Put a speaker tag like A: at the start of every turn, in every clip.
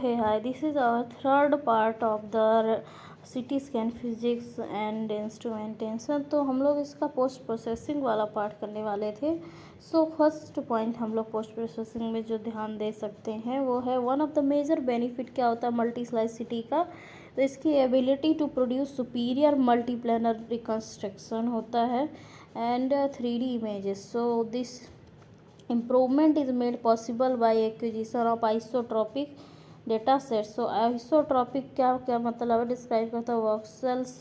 A: Hey, hi, this is our third part of the CT scan physics and instrumentation. तो हम लोग इसका post processing वाला part करने वाले थे। फर्स्ट पॉइंट हम लोग पोस्ट प्रोसेसिंग में जो ध्यान दे सकते हैं वो है one of the major benefit क्या होता है मल्टी स्लाइस सिटी का। तो इसकी ability to produce superior multi planar reconstruction होता है and 3D images. So this improvement is made possible by acquisition of isotropic data set. So isotropic क्या क्या मतलब है डिस्क्राइब करता है voxels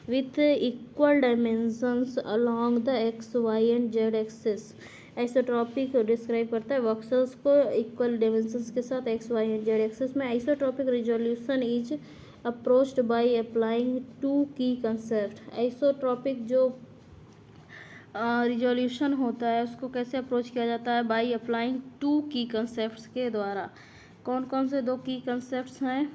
A: with equal dimensions along the X Y and Z axis. Isotropic describe करता है voxels को equal dimensions के साथ X Y and Z axis में। Isotropic resolution is approached by applying two key concept. Isotropic जो resolution होता है उसको कैसे अप्रोच किया जाता है by applying two key concepts के द्वारा। कौन कौन से दो की कंसेप्ट्स हैं?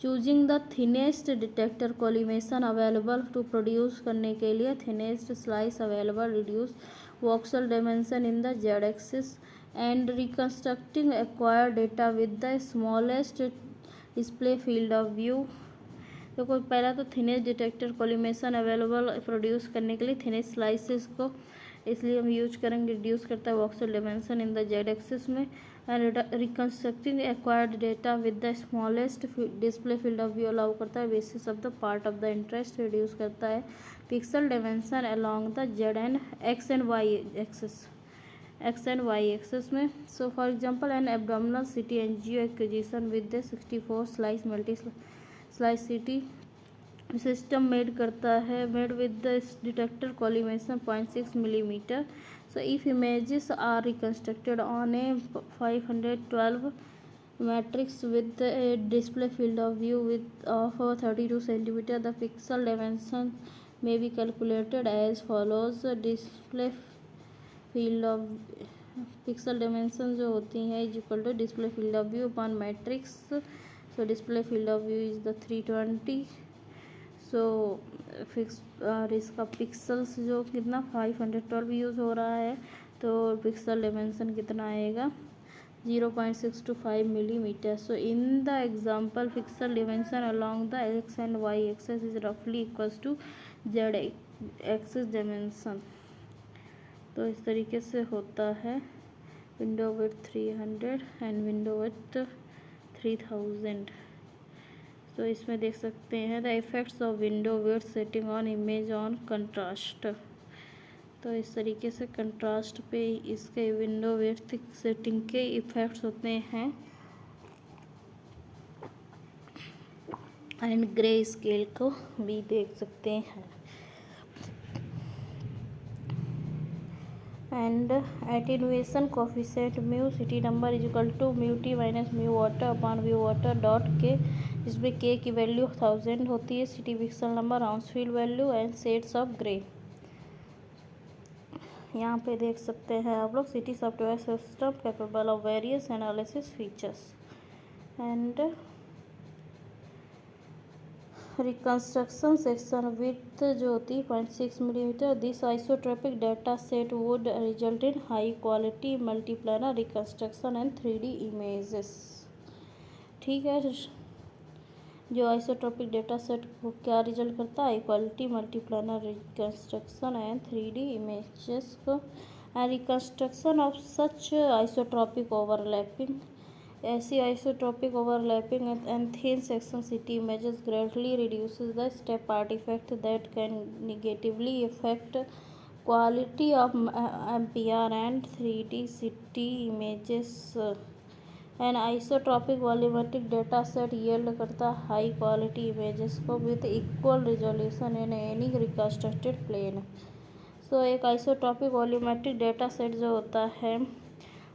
A: Choosing the thinnest detector collimation available to produce करने के लिए thinnest slice available reduce voxel dimension in the Z axis and reconstructing acquired data with the smallest display field of view. देखो पहला तो thinnest detector collimation available produce करने के लिए thinnest slices को इसलिए हम यूज करेंगे रिड्यूस करता है voxel dimension in the Z axis में and reconstructing acquired data with the smallest display field of view allow करता है basis of the part of the interest reduce करता है pixel dimension along the Z and X and Y axes में। So for example an abdominal CT angio acquisition with the 64 slice multi slice CT system made with the detector collimation 0.6 millimeter. So if images are reconstructed on a 512 matrix with a display field of view of 32 centimeter, the pixel dimension may be calculated as follows. Display field of pixel dimension जो होती हैं is equal to display field of view upon matrix. So display field of view is the 320। So fix और इसका pixels जो कितना 512 use हो रहा है तो पिक्सल डायमेंशन कितना आएगा 0.625 millimeter. So in the example pixel dimension along the X and Y axes is रफली equals to Z axis dimension. तो इस तरीके से होता है window width 300 and window width 3000। तो इसमें देख सकते हैं the effects of window width setting on image on contrast. तो इस तरीके से कंट्रास्ट पे इसके विंडो विड्थ सेटिंग के इफ़ेक्ट्स होते हैं एंड ग्रे स्केल को भी देख सकते हैं। And attenuation coefficient mu CT number is equal to mu T minus mu water upon mu water dot K, जिसमें के की वैल्यू 1000 होती है, CT pixel number, Hounsfield value and shades of grey. यहाँ पे देख सकते हैं आप लोग CT software system capable of various analysis features and reconstruction section width जो होती है 0.6 millimeter. This isotropic data set would result in high quality multiplanar reconstruction and 3D images. ठीक है, जो आइसोट्रोपिक डेटा सेट को क्या रिजल्ट करता है high quality multiplanar reconstruction and 3D images को and reconstruction of such isotropic overlapping. ऐसी isotropic overlapping and thin section CT images greatly reduces the step artefact that can negatively affect quality of ampere and 3D CT images. An isotropic volumetric data set yield करता high quality images को with equal resolution in any reconstructed plane. So एक isotropic volumetric data set जो होता है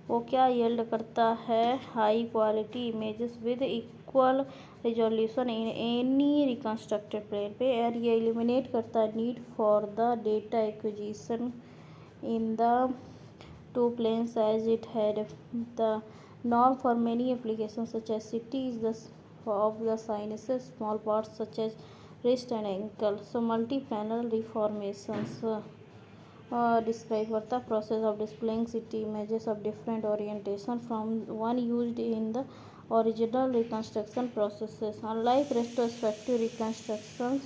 A: वो क्या yield करता है high quality images with equal resolution in any reconstructed plane पे, और ये एलिमिनेट करता है need for the data acquisition in the two planes as it had the norm for many applications such as city is the of the sinuses small parts such as wrist and ankle. So multi-planar deformations describe करता process of displaying city images of different orientation from one used in the original reconstruction processes. Unlike retrospective reconstructions,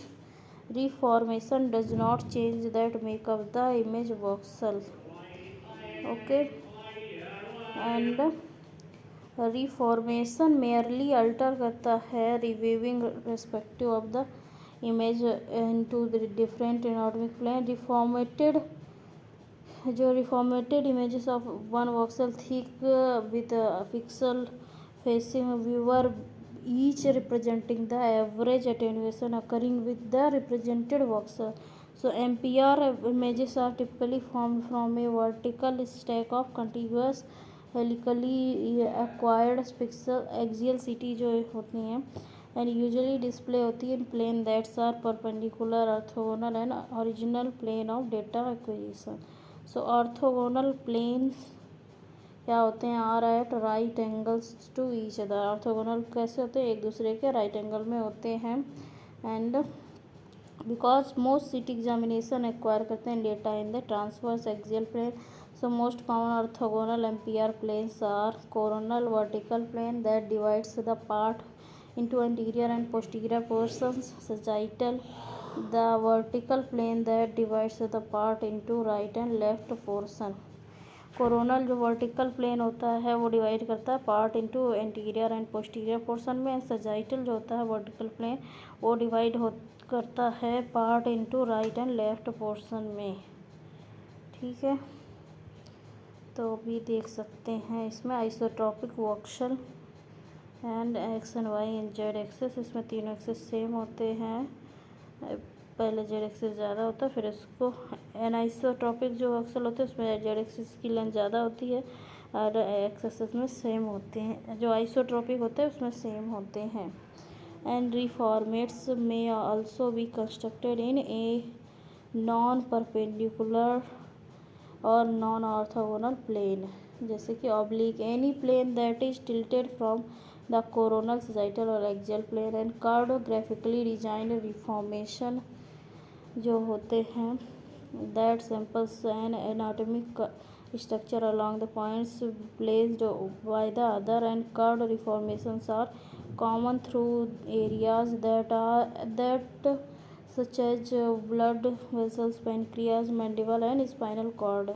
A: reformation does not change that make up the image voxel. Okay, and reformation merely alter करता है reviewing perspective of the image into the different anatomic plane. Reformatted images of one voxel thick with a pixel facing viewer, each representing the average attenuation occurring with the represented voxel. So MPR images are typically formed from a vertical stack of contiguous helically acquired pixel axial CT जो होती हैं and usually display होती है in plane that are perpendicular, orthogonal and original plane of data acquisition. So orthogonal planes क्या होते हैं, are at right angles to each other. Orthogonal कैसे होते हैं, एक दूसरे के राइट एंगल में होते हैं. And because most CT examination acquire करते हैं data in the transverse axial plane. So most common orthogonal ampere planes are coronal vertical plane that divides the part into anterior and posterior portions, sagittal the vertical plane that divides the part into right and left portion. Coronal जो vertical plane होता है वो divide करता है part into anterior and posterior portion में. Sagittal जो होता है वर्टिकल प्लेन वो डिवाइड करता है part into right and left portion में. ठीक है, तो अभी देख सकते हैं इसमें isotropic voxel and X and Y and Z axes. इसमें तीनों एक्सेस सेम होते हैं. पहले जेड एक्सेस ज़्यादा होता है, फिर इसको एनाइसोट्रॉपिक जो वॉक्शल होते हैं उसमें जेड एक्सेस की लेंथ ज़्यादा होती है और एक्स एक्सेस में सेम होते हैं. जो आइसोट्रॉपिक होते हैं उसमें सेम होते हैं. एंड रिफॉर्मेट्स में also be constructed in a non perpendicular और नॉन ऑर्थोगोनल प्लेन, जैसे कि oblique any plane that is tilted from the coronal, sagittal और axial plane. And cartographically designed reformation जो होते हैं that samples an anatomic structure along the points placed by the other. And curved reformations are common through areas that such as blood vessels, pancreas, mandible and spinal cord.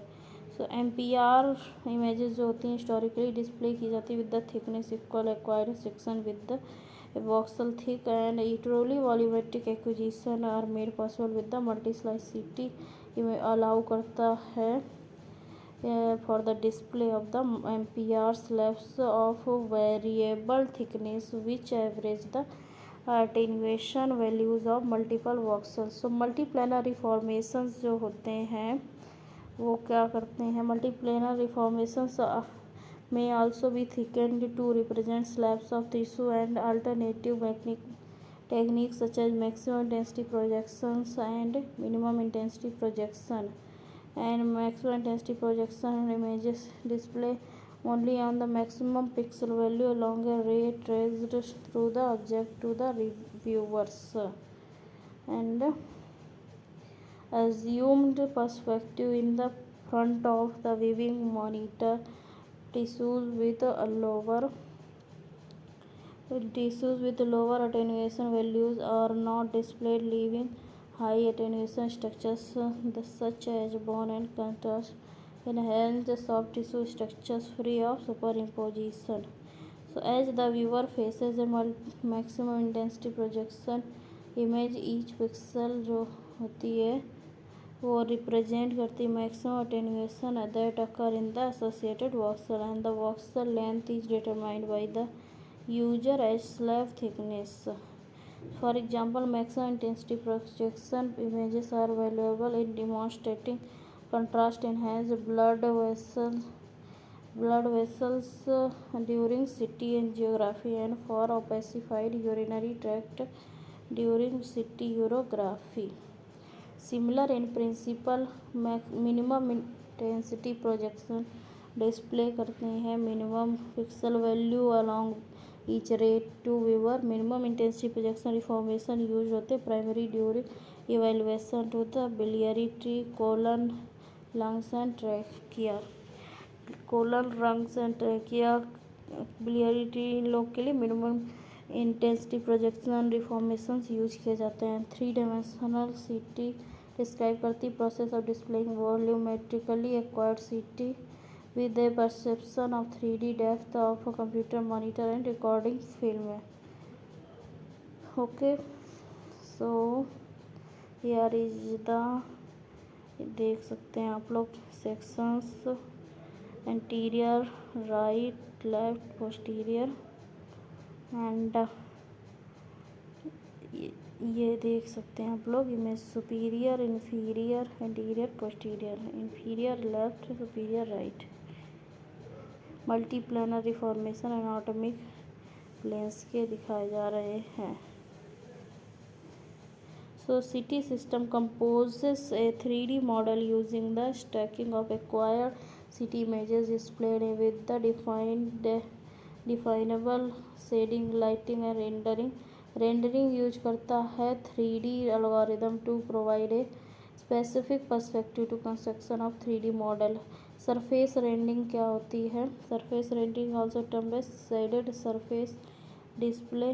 A: So MPR images जो होती हैं historically display की जाती है with the thickness equal acquired section with the voxel thick and truly volumetric acquisition are made possible with the multi-slice CT allow करता है for the display of the MPR slabs of variable thickness which average the attenuation values of multiple voxels. So multiplanar reformations जो होते हैं वो क्या करते हैं, multiplanar reformations may also be thickened to represent slabs of tissue and alternative techniques such as maximum intensity projections and minimum intensity projection. And maximum intensity projection images display only on the maximum pixel value along a ray traced through the object to the viewers. And assumed perspective in the front of the viewing monitor, tissues with lower attenuation values are not displayed, leaving high attenuation structures such as bone and contrast enhance the soft tissue structures free of superimposition. So as the viewer faces a maximum intensity projection image, each pixel जो होती है वो represent करती है maximum attenuation that occur in the associated voxel and the voxel length is determined by the user as slab thickness. For example, maximum intensity projection images are valuable in demonstrating contrast enhanced blood vessels during CT angiography and for opacified urinary tract during CT urography. Similar in principle, minimum intensity projection display करते हैं minimum pixel value along each ray to viewer. Minimum intensity projection reformation use होते हैं primary during evaluation to the biliary tree, colon, lungs and trachea. Colon, lungs and trachea biliary tree log के लिए minimum intensity projection reformations use किए जाते हैं। 3 dimensional CT describe करती process of displaying volumetrically acquired CT with a perception of 3D depth of a computer monitor and recording film. Okay, so here is the देख सकते हैं आप लोग sections anterior right left posterior and ये देख सकते हैं आप लोग image superior inferior anterior posterior inferior left superior right multiplanar reformation anatomic planes के दिखाए जा रहे हैं। So CT system composes a 3D model using the stacking of acquired CT images displayed with the definable shading, lighting and rendering. Rendering use करता है 3D algorithm to provide a specific perspective to construction of 3D model. Surface rendering क्या होती है? Surface rendering also termed as shaded surface display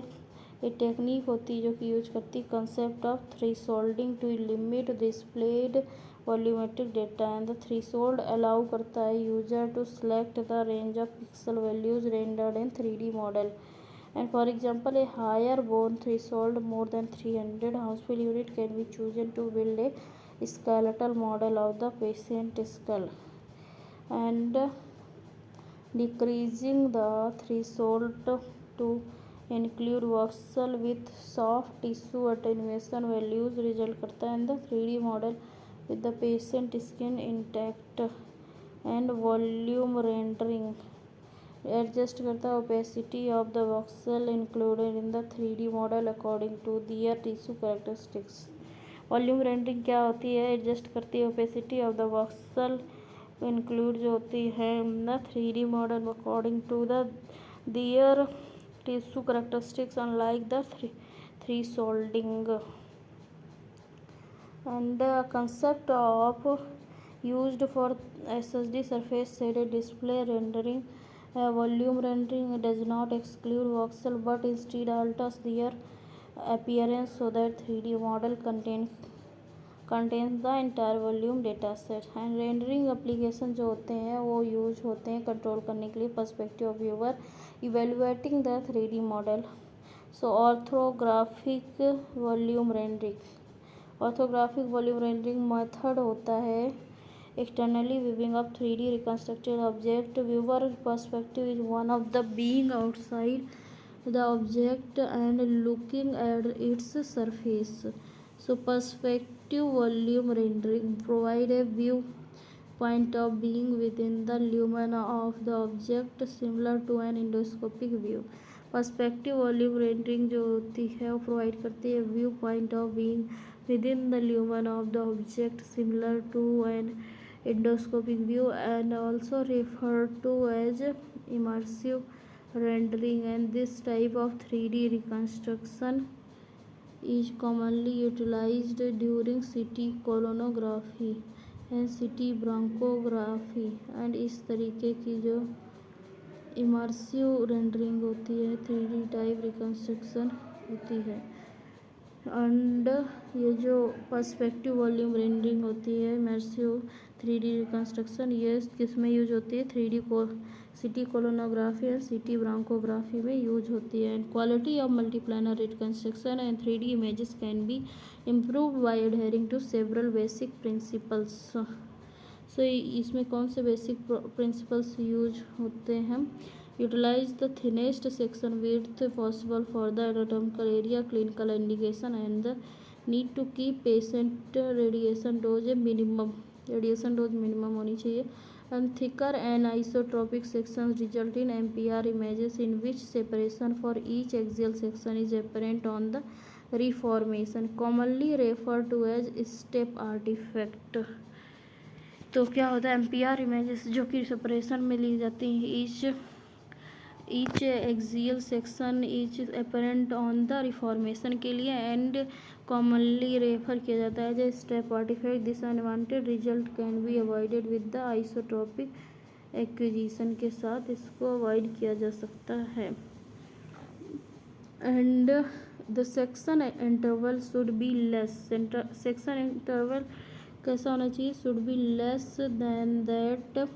A: एक technique होती है जो कि यूज करती concept of thresholding to limit displayed volumetric data and the threshold allow करता है user to select the range of pixel values rendered in 3D model and for example a higher bone threshold more than 300 Hounsfield unit can be chosen to build a skeletal model of the patient skull and decreasing the threshold to include voxel with soft tissue attenuation values result करता है in the 3D model with the patient skin intact and volume rendering adjust करता है opacity of the voxel included in the 3D model according to their tissue characteristics. Volume rendering क्या होती है? Adjust करती है opacity of the voxel include जो होती है the 3D model according to the their tissue characteristics unlike the thresholding and the concept of used for SSD surface shaded display rendering. Volume rendering does not exclude voxel but instead alters their appearance so that 3D model contains the entire volume data set. And rendering application जो होते हैं वो use होते हैं control करने के लिए perspective of viewer evaluating the 3D model. So orthographic volume rendering orthographic volume rendering method होता है externally viewing of 3D reconstructed object. Viewer perspective is one of the being outside the object and looking at its surface. So perspective volume rendering provide a view point of being within the lumina of the object similar to an endoscopic view. Perspective volume rendering जो होती है वो provide करती है view point of being within the lumina of the object similar to an endoscopic view and also referred to as immersive rendering. And this type of 3D reconstruction is commonly utilized during CT colonography and CT bronchography. And इस तरीके की जो immersive rendering होती है 3D type reconstruction होती है. And ये जो पर्सपेक्टिव वॉल्यूम रेंडरिंग होती है इमर्सिव 3D रिकंस्ट्रक्शन ये किस में यूज होती है? 3D को CT colonography and CT bronchography में यूज होती है. And quality of multiplanar reconstruction and 3D images can be improved by adhering to several basic principles. So इसमें कौन से बेसिक प्रिंसिपल्स यूज होते हैं? Utilise the thinnest section width possible for the anatomical area clinical indication and the need to keep patient radiation dose minimum होनी चाहिए. And thicker anisotropic sections result in MPR images in which separation for each axial section is apparent on the reformation, commonly referred to as step artifact. तो क्या होता है MPR images जो कि separation में ली जाती हैं each axial section is apparent on the reformation के लिए and commonly रेफर किया जाता है as step artifact. This unwanted result can be avoided with the isotropic acquisition के साथ इसको अवॉइड किया जा सकता है। And the section interval should be less, section interval कैसा होना चाहिए, should be less than that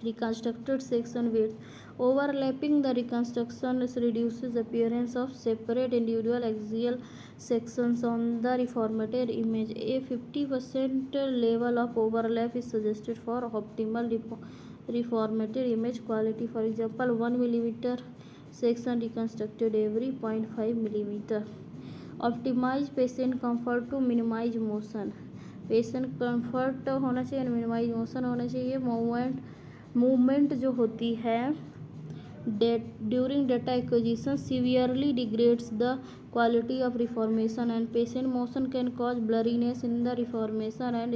A: reconstructed section width. Overlapping the reconstruction reduces appearance of separate individual axial sections on the reformatted image. A 50% level of overlap is suggested for optimal reformatted image quality. For example, 1 mm section reconstructed every 0.5 mm. Optimize patient comfort to minimize motion. Patient comfort होना चाहिए, minimise motion होना चाहिए। Movement जो होती है during data acquisition severely degrades the quality of reformation and patient motion can cause blurriness in the reformation and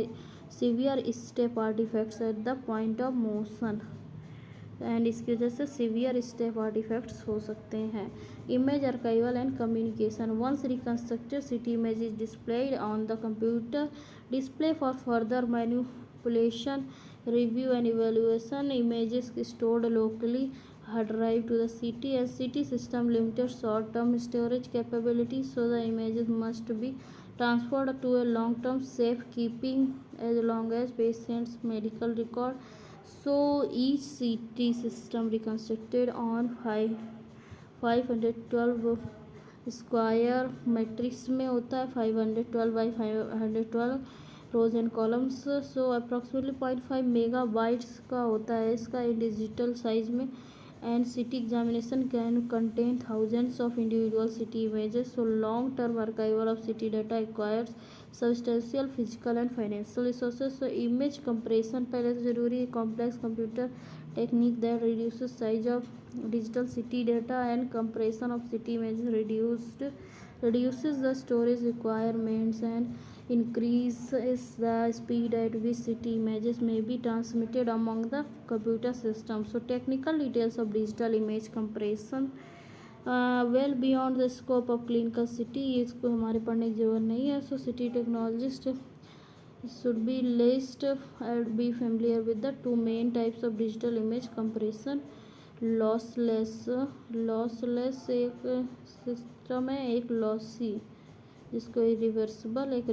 A: severe step artifacts at the point of motion, and इसकी वजह से severe step artifacts हो सकते हैं। Image archival and communication. Once reconstructed CT image is displayed on the computer display for further manipulation, review and evaluation. Images stored locally hard drive to the CT, and CT system limited short-term storage capability, so the images must be transferred to a long-term safe keeping as long as patient's medical record. So each CT system reconstructed on 512 square matrix में होता है, 512 by 512 rows and columns. So approximately 0.5 megabytes का होता है इसका digital size में। And CT examination can contain thousands of individual CT images. So long term archival of CT data acquires substantial physical and financial resources. So image compression पहले तो जरूरी है, complex computer technique that reduces size of digital city data and compression of city images reduces the storage requirements and increases the speed at which city images may be transmitted among the computer systems. So technical details of digital image compression well beyond the scope of clinical city, इसको हमारे पढ़ने की जरूरत नहीं है। So city technologist should be list and be familiar with the two main types of digital image compression. Lossless एक system है, एक लॉसी जिसको रिवर्सिबल, एक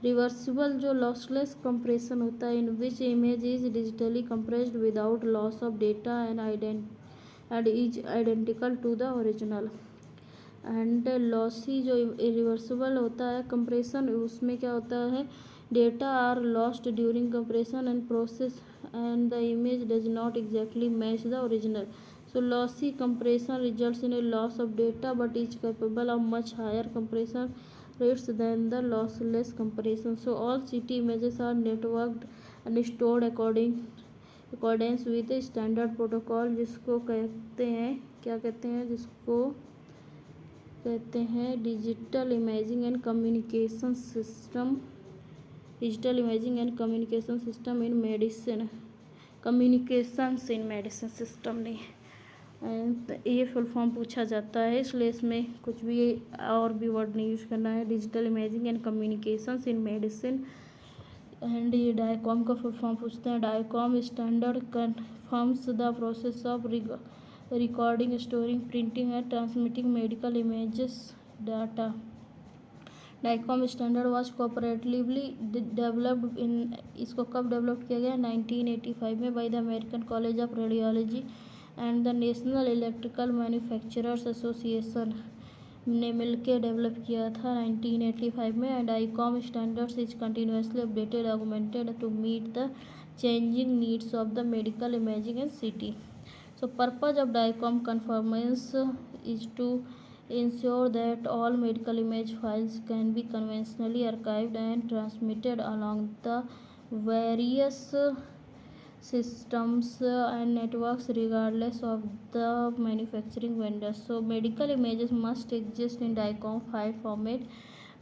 A: रिवर्सिबल जो लॉसलेस कंप्रेशन होता है in which image is digitally compressed without loss of data and is identical to the original. And lossy जो reversible होता है कंप्रेशन, उसमें क्या होता है, data are lost during compression and process and the image does not exactly match the original. So lossy compression results in a loss of data but is capable of much higher compression rates than the lossless compression. So all city images are networked and stored accordance with a standard protocol जिसको कहते हैं, क्या कहते हैं, जिसको कहते हैं digital imaging and communication system, digital imaging and communication system in medicine, communications in medicine system नहीं, ये फुल फॉर्म पूछा जाता है, इसलिए इसमें कुछ भी और भी वर्ड नहीं यूज़ करना है। Digital imaging and communications in medicine. And ये डायकॉम का फुल फॉर्म पूछते हैं। DICOM standard conforms the process of recording, storing, printing and transmitting medical images data. DICOM standard was cooperatively developed in, इसको कब develop किया गया, 1985 में by the American College of Radiology and the National Electrical Manufacturers Association ने मिलकर develop किया था 1985 में। And DICOM standards is continuously updated augmented to meet the changing needs of the medical imaging and CT. So purpose of DICOM conformance is to ensure that all medical image files can be conventionally archived and transmitted along the various systems and networks regardless of the manufacturing vendor. So medical images must exist in DICOM file format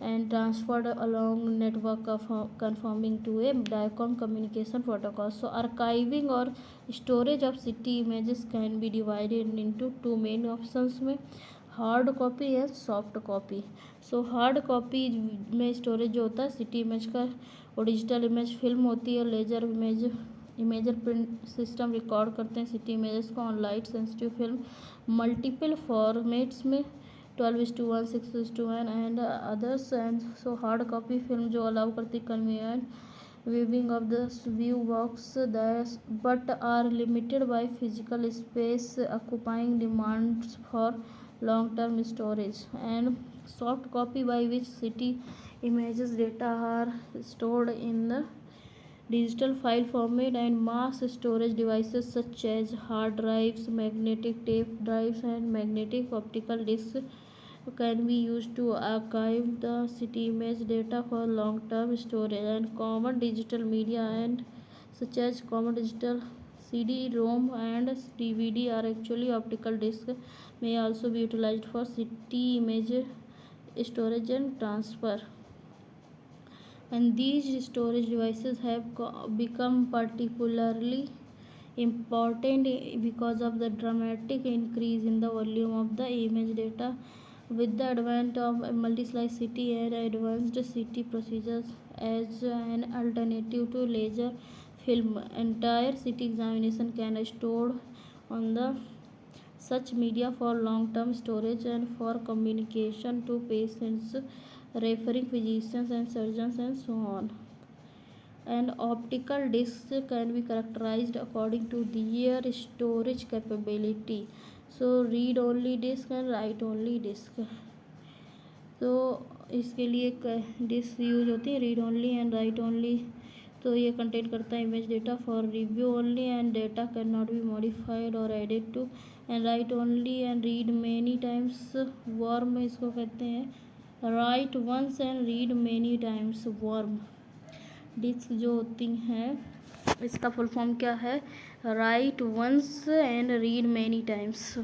A: and transferred along network of conforming to a DICOM communication protocol. So archiving or storage of city images can be divided into two main options में, hard copy या soft copy. सो hard copy में storage जो होता है CT image का, और digital image film होती है, laser image imager print system record करते हैं सिटी इमेजेस को on light sensitive film multiple formats में 12:1, 6:1 and others and so hard copy film जो अलाउ करती convenient viewing of the view box but are limited by physical space occupying demands for long term storage and soft copy by which city images data are stored in the digital file format and mass storage devices such as hard drives, magnetic tape drives and magnetic optical discs can be used to archive the city image data for long term storage and common digital media and such as common digital CD-ROM and DVD are actually optical discs may also be utilized for city image storage and transfer and these storage devices have become particularly important because of the dramatic increase in the volume of the image data with the advent of multi-slice city and advanced city procedures as an alternative to laser film entire city examination can be stored on the such media for long-term storage and for communication to patients referring physicians and surgeons and so on and optical discs can be characterized according to their storage capability so read only disk and write only disk तो इसके लिए disc use होती है read only and write only तो ये content करता है image data for review only and data can not be modified और added to and write only and read many times WORM इसको कहते हैं write once and read many times WORM disk जो होती हैं इसका फुल फॉर्म क्या है write once and read many times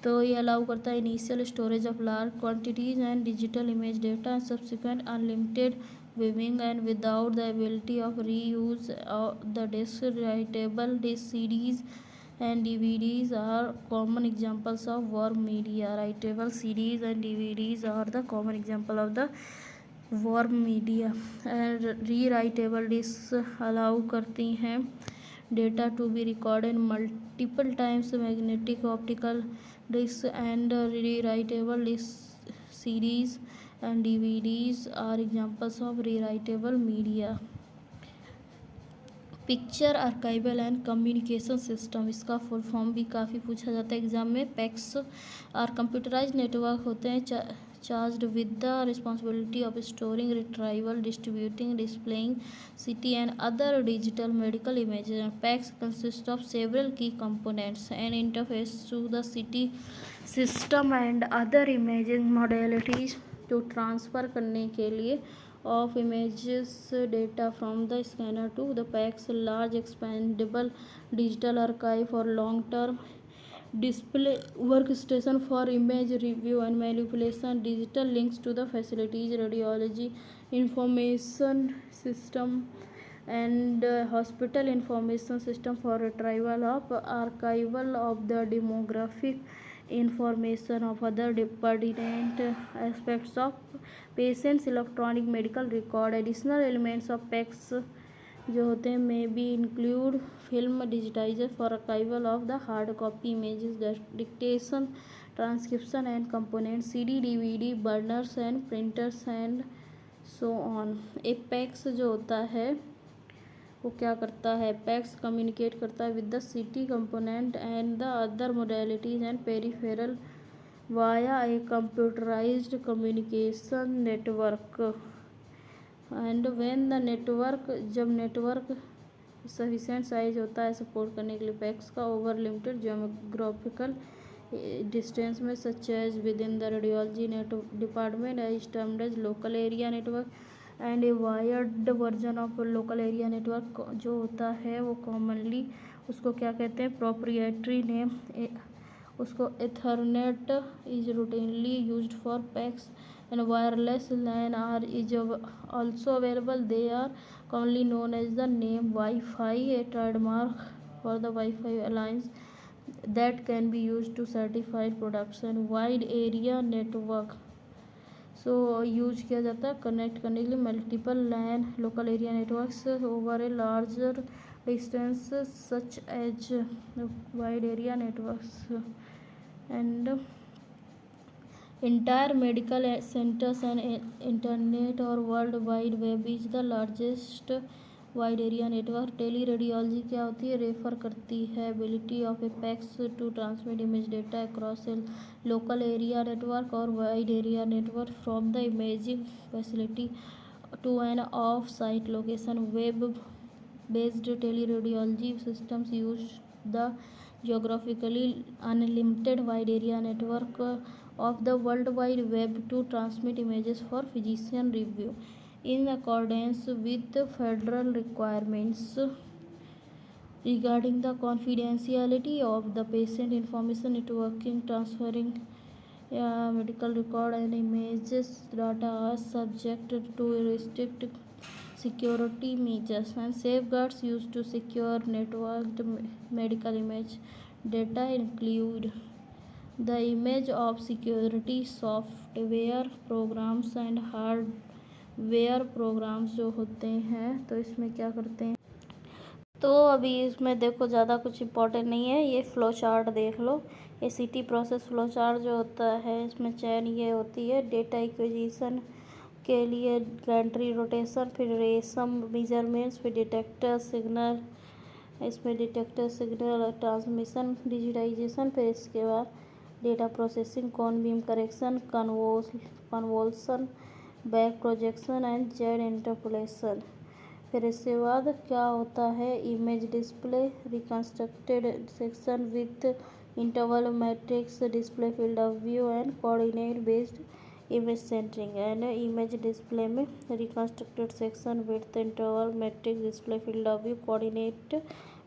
A: तो ये अलाउ करता है initial storage of large quantities and digital image data and subsequent unlimited viewing and without the ability of reuse the disc writable disc CDs and DVDs are common examples of worm media writable CDs and DVDs are the common example of the worm media and rewritable discs allow करती हैं data to be recorded multiple times magnetic optical discs and rewritable disc CDs and DVDs are examples of rewritable media picture archival and communication system इसका full form भी काफ़ी पूछा जाता है exam में PACS और कंप्यूटराइज नेटवर्क होते हैं charged with the responsibility of storing retrieval distributing displaying CT and other digital medical images PACS consist of several key components and interface to the CT system and other imaging modalities to transfer करने के लिए of images data from the scanner to the PACS large expandable digital archive for long term display workstation for image review and manipulation digital links to the facilities radiology information system and hospital information system for retrieval of archival of the demographic information of other pertinent aspects of patients electronic medical record additional elements of PACS जो होते हैं may be include film digitiser for archival of the hard copy images dictation transcription and components CD DVD burners and printers and so on एक PACS जो होता है वो क्या करता है पैक्स कम्युनिकेट करता है with the city component and the other modalities and peripheral via A computerised communication network and when the network जब नेटवर्क सफिशिएंट साइज होता है सपोर्ट करने के लिए पैक्स का ओवर लिमिटेड ज्योग्राफिकल डिस्टेंस में such as with in the radiology department as termed as local area network and a wired version of local area network जो होता है वो कॉमनली उसको क्या कहते हैं प्रोप्रिएटरी नेम उसको Ethernet is routinely used for PACS and wireless LAN are is also available they are commonly known as the name WiFi a trademark for the WiFi alliance that can be use to certified products and wide area network so use किया जाता है कनेक्ट करने के लिए multiple LAN local area networks over a larger distances such as wide area networks and entire medical centers and internet or world wide web is the largest wide area network. Teleradiology क्या होती है? Refer करती है ability of a PACS to transmit image data across a local area network और wide area network from the imaging facility to an off site location. Web based teleradiology systems use the geographically unlimited wide area network of the World Wide Web to transmit images for physician review in accordance with federal requirements regarding the confidentiality of the patient information, networking, transferring medical record and images data are subject to restrict security measures and safeguards used to secure networked medical image data include the image of security software programs and hardware programs जो होते हैं। तो इसमें क्या करते हैं, तो अभी इसमें देखो ज़्यादा कुछ इम्पोर्टेंट नहीं है, ये फ़्लो चार्ट देख लो। ये सिटी प्रोसेस फ़्लो चार्ट जो होता है इसमें चैन ये होती है डेटा एक्विजिशन के लिए गैंट्री रोटेशन, फिर रेसम मेजरमेंट्स, फिर डिटेक्टर सिग्नल, इसमें डिटेक्टर सिग्नल ट्रांसमिशन डिजिटाइजेशन, फिर इसके बाद data processing, cone beam correction, convolution, back projection and Z interpolation. फिर इसके बाद क्या होता है, image display, reconstructed section with interval matrix display field of view and coordinate based image centring and image display में reconstructed section with interval matrix display field of view coordinate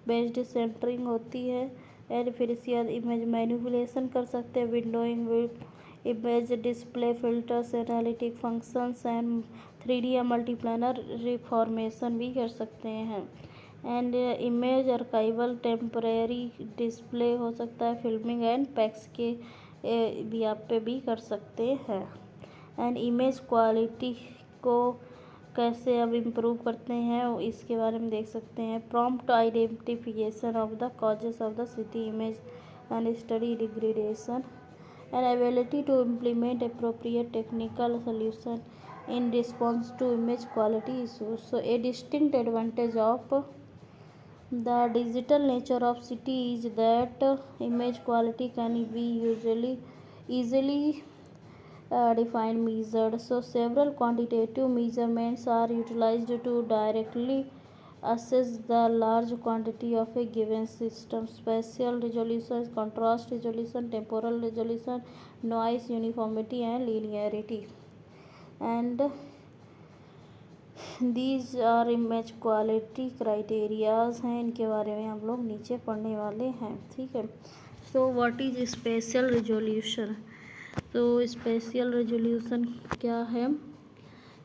A: based centring होती है। And फिर इसके बाद image manipulation कर सकते हैं, windowing with image display filters, analytic functions and 3D या मल्टीप्लानर रिफॉर्मेशन भी कर सकते हैं। And image archival temporary display हो सकता है, फिल्मिंग एंड पैक्स के भी आप पे भी कर सकते हैं। एंड इमेज क्वालिटी को कैसे अब इम्प्रूव करते हैं इसके बारे में देख सकते हैं। Prompt identification of the causes of the CT image and study degradation and ability to implement appropriate technical solution in response to image quality issues. So a distinct advantage of the digital nature of city is that image quality can be easily defined, measured. So several quantitative measurements are utilized to directly assess the large quantity of a given system. Spatial resolution, contrast resolution, temporal resolution, noise, uniformity and linearity, and these are image quality criterias हैं, इनके बारे में हम लोग नीचे पढ़ने वाले हैं। ठीक है, so what is spatial resolution? तो स्पेशियल रेजोल्यूशन क्या है?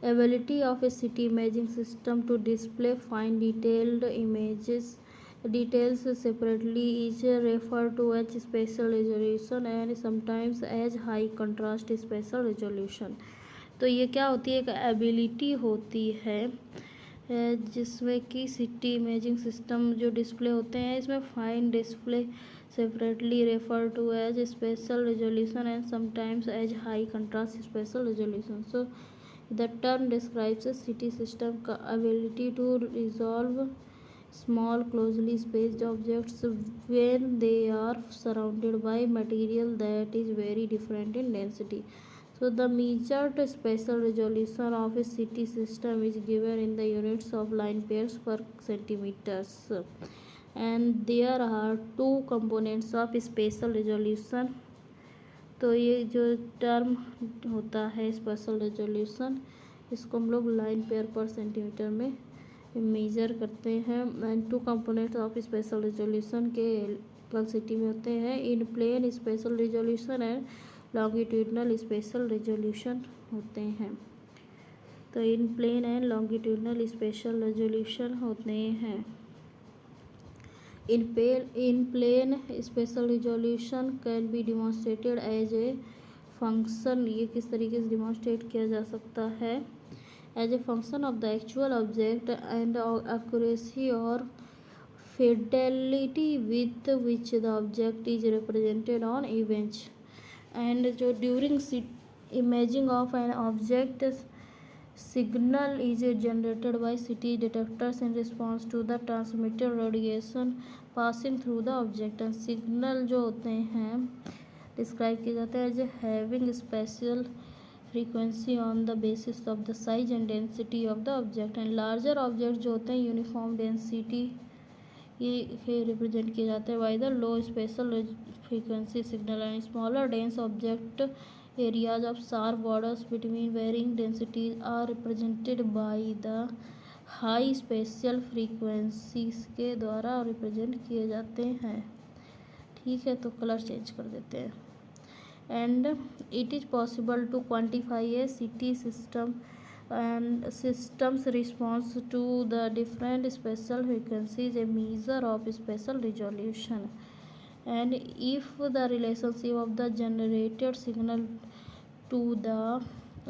A: Ability of a CT imaging system to display fine detailed images details separately is referred to as spatial resolution and sometimes as high contrast spatial resolution। तो ये क्या होती है? एक ability होती है जिसमें कि सिटी इमेजिंग सिस्टम जो डिस्प्ले होते हैं इसमें fine display separately refer to as spatial resolution and sometimes as high contrast spatial resolution. So the term describes a CT system का ability to resolve small closely spaced objects when they are surrounded by material that is very different in density. So the measured spatial resolution of a city system is given in the units of line pairs per centimeters, and there are two components of spatial resolution। तो ये जो term होता है special resolution, इसको हम लोग line pair per centimetre में measure करते हैं। And two components of spatial resolution के सिटी में होते हैं, in plane spatial resolution and longitudinal spatial resolution होते हैं। तो in plane and longitudinal spatial resolution होते हैं। In plane spatial resolution can be demonstrated as a function. ये किस तरीके से डिमॉन्स्ट्रेट किया जा सकता है? As a function of the actual object and accuracy और fidelity with which the object is represented on image. And जो during imaging of an object, signal is generated by CT detectors in response to the transmitted radiation passing through the object. and signal जो होते हैं describe किए जाते हैं as having spatial frequency on the basis of the size and density of the object. and larger object जो होते हैं uniform density ये रिप्रेजेंट किए जाते हैं by the low spatial frequency signal. And smaller dense object areas of sharp borders between varying densities are represented by the high spatial frequencies के द्वारा represent किए जाते हैं. ठीक है, तो कलर चेंज कर देते हैं. and it is possible to quantify a CT system and system's response to the different spatial frequencies, a measure of spatial resolution. and if the relationship of the generated signal to the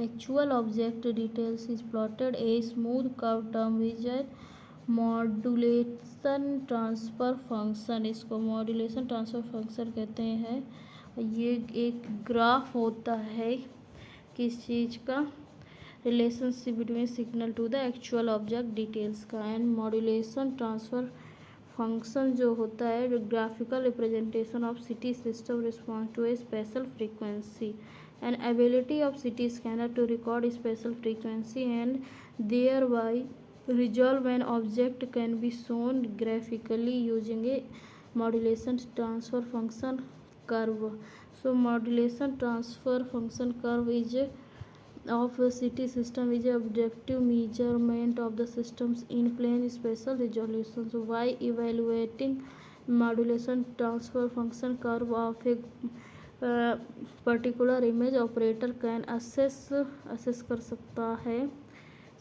A: actual object details is plotted, a smooth curve term is a modulation transfer function. इसको modulation transfer function कहते हैं. ये एक graph होता है किस चीज़ का, relationship between signal to the actual object details का. एंड मॉड्यूलेशन ट्रांसफ़र फंक्शन जो होता है graphical representation of CT system response to a spatial frequency. And ability of CT scanner to record spatial frequency and thereby resolve an object can be shown graphically using a modulation transfer function curve. so modulation transfer function curve is of a CT system is a objective measurement of the system's in-plane spatial resolution. so by evaluating modulation transfer function curve of a particular image, operator can assess कर सकता है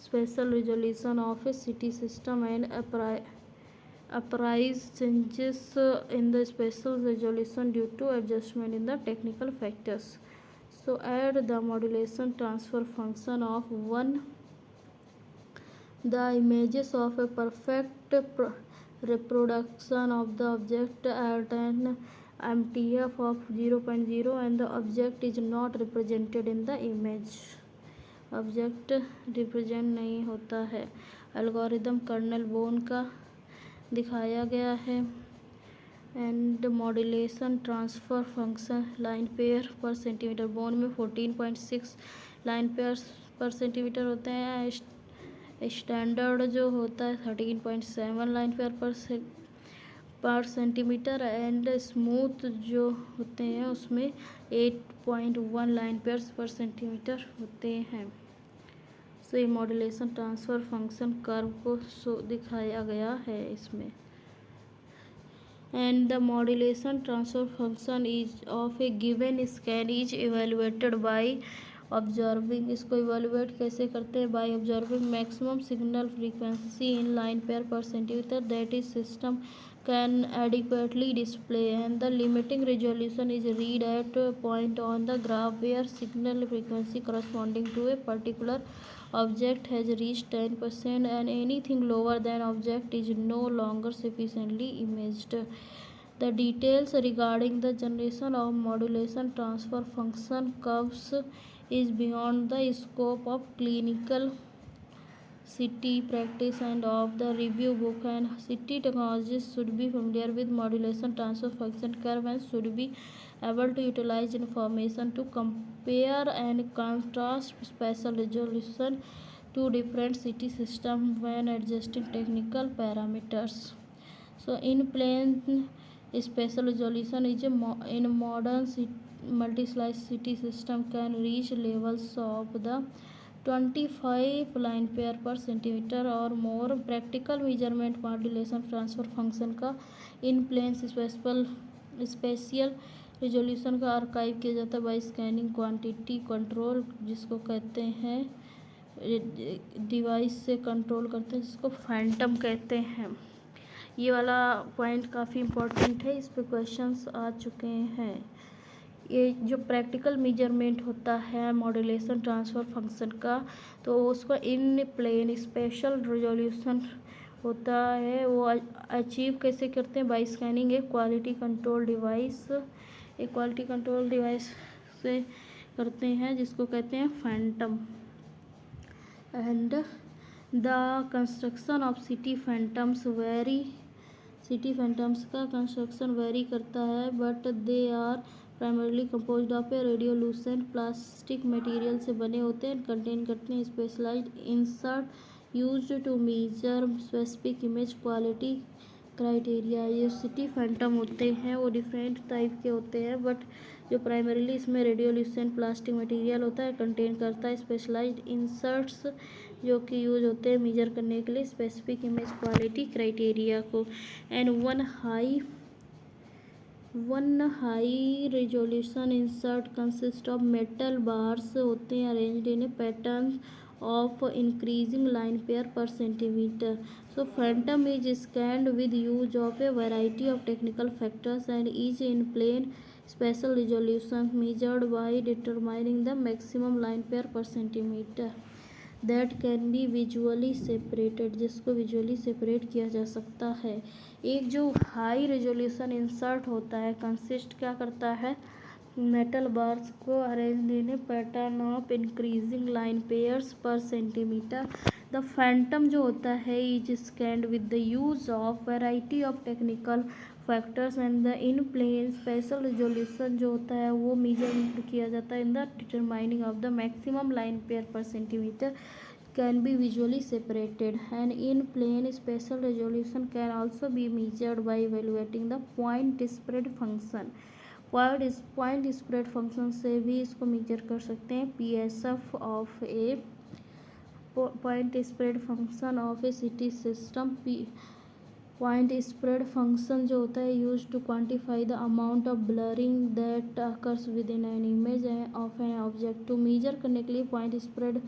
A: spatial resolution of a CT system and appraise changes in the spatial resolution due to adjustment in the technical factors. so add the modulation transfer function of one the images of a perfect reproduction of the object at an MTF of 0.0 and the object is not represented in the image. Object represent नहीं होता है. Algorithm colonel bone का दिखाया गया है. And modulation transfer function line pair per centimetre. Bone में 14.6 line pair per centimetre होते हैं. स्टैंडर्ड जो होता है 13.7 line pair per centimetre. And smooth जो होते हैं उसमें 8.1 लाइन पेयर्स पर सेंटीमीटर होते हैं. सो ये मॉड्यूलेशन ट्रांसफ़र फंक्शन कर्व को दिखाया गया है इसमें. And the modulation transfer function is of a given scan is evaluated by observing. इसको इवेलुएट कैसे करते हैं? By observing maximum signal frequency in line pair per centimetre that is system can adequately display, and the limiting resolution is read at a point on the graph where signal frequency corresponding to a particular object has reached 10% and anything lower than object is no longer sufficiently imaged. The details regarding the generation of modulation transfer function curves is beyond the scope of clinical CT practice and of the review book, and CT technologists should be familiar with modulation transfer function curve and should be able to utilize information to compare and contrast spatial resolution to different CT systems when adjusting technical parameters. So in plane spatial resolution is in modern multi-slice CT system can reach levels of the 25 line pair per centimetre और more. Practical measurement modulation transfer function का in plane spatial resolution का archive किया जाता है bye scanning quantity control, जिसको कहते हैं device से कंट्रोल करते हैं, जिसको फैंटम कहते हैं. ये वाला पॉइंट काफ़ी इम्पोर्टेंट है, इस पे क्वेश्चंस आ चुके हैं. ये जो प्रैक्टिकल मेजरमेंट होता है मॉड्यूलेशन ट्रांसफ़र फंक्शन का, तो उसको इन प्लेन स्पेशल रिजोल्यूशन होता है वो अचीव कैसे करते हैं, by scanning a quality control device, एक क्वालिटी कंट्रोल डिवाइस से करते हैं जिसको कहते हैं phantom. And the construction of CT phantoms का कंस्ट्रक्शन वेरी करता है, but they are primarily composed of a radiolucent plastic material से बने होते हैं, कंटेन करते हैं specialised insert used to measure specific image quality criteria. ये सिटी फैंटम होते हैं वो डिफरेंट टाइप के होते हैं, बट जो प्राइमरीली इसमें रेडियोल्यूसेंट प्लास्टिक मटेरियल होता है, कंटेन करता है स्पेशलाइज्ड इंसर्ट्स जो कि यूज होते हैं मेजर करने के लिए स्पेसिफिक इमेज क्वालिटी क्राइटेरिया को। And one high resolution insert consist of metal bars होते हैं arranged in A pattern of increasing line pair per centimetre. So phantom is scanned with use of a variety of technical factors and is in plane spatial resolution measured by determining the maximum line pair per centimeter that can be visually separated, जिसको visually separate किया जा सकता है। एक जो high resolution insert होता है consist क्या करता है, मेटल बार्स को arrange in pattern of increasing line pairs per centimetre. The phantom जो होता है is scanned with the use of variety of technical factors and the in plane spatial resolution जो होता है वो मेजर किया जाता है in the determining of the maximum line pair per centimetre can be visually separated and in plane spatial resolution can also be measured by evaluating the point spread function. Point spread function से भी इसको measure कर सकते हैं। PSF of a point spread function of a CT system. Point spread function जो होता है use to quantify the amount of blurring that occurs within an image of an object. To measure करने के लिए point spread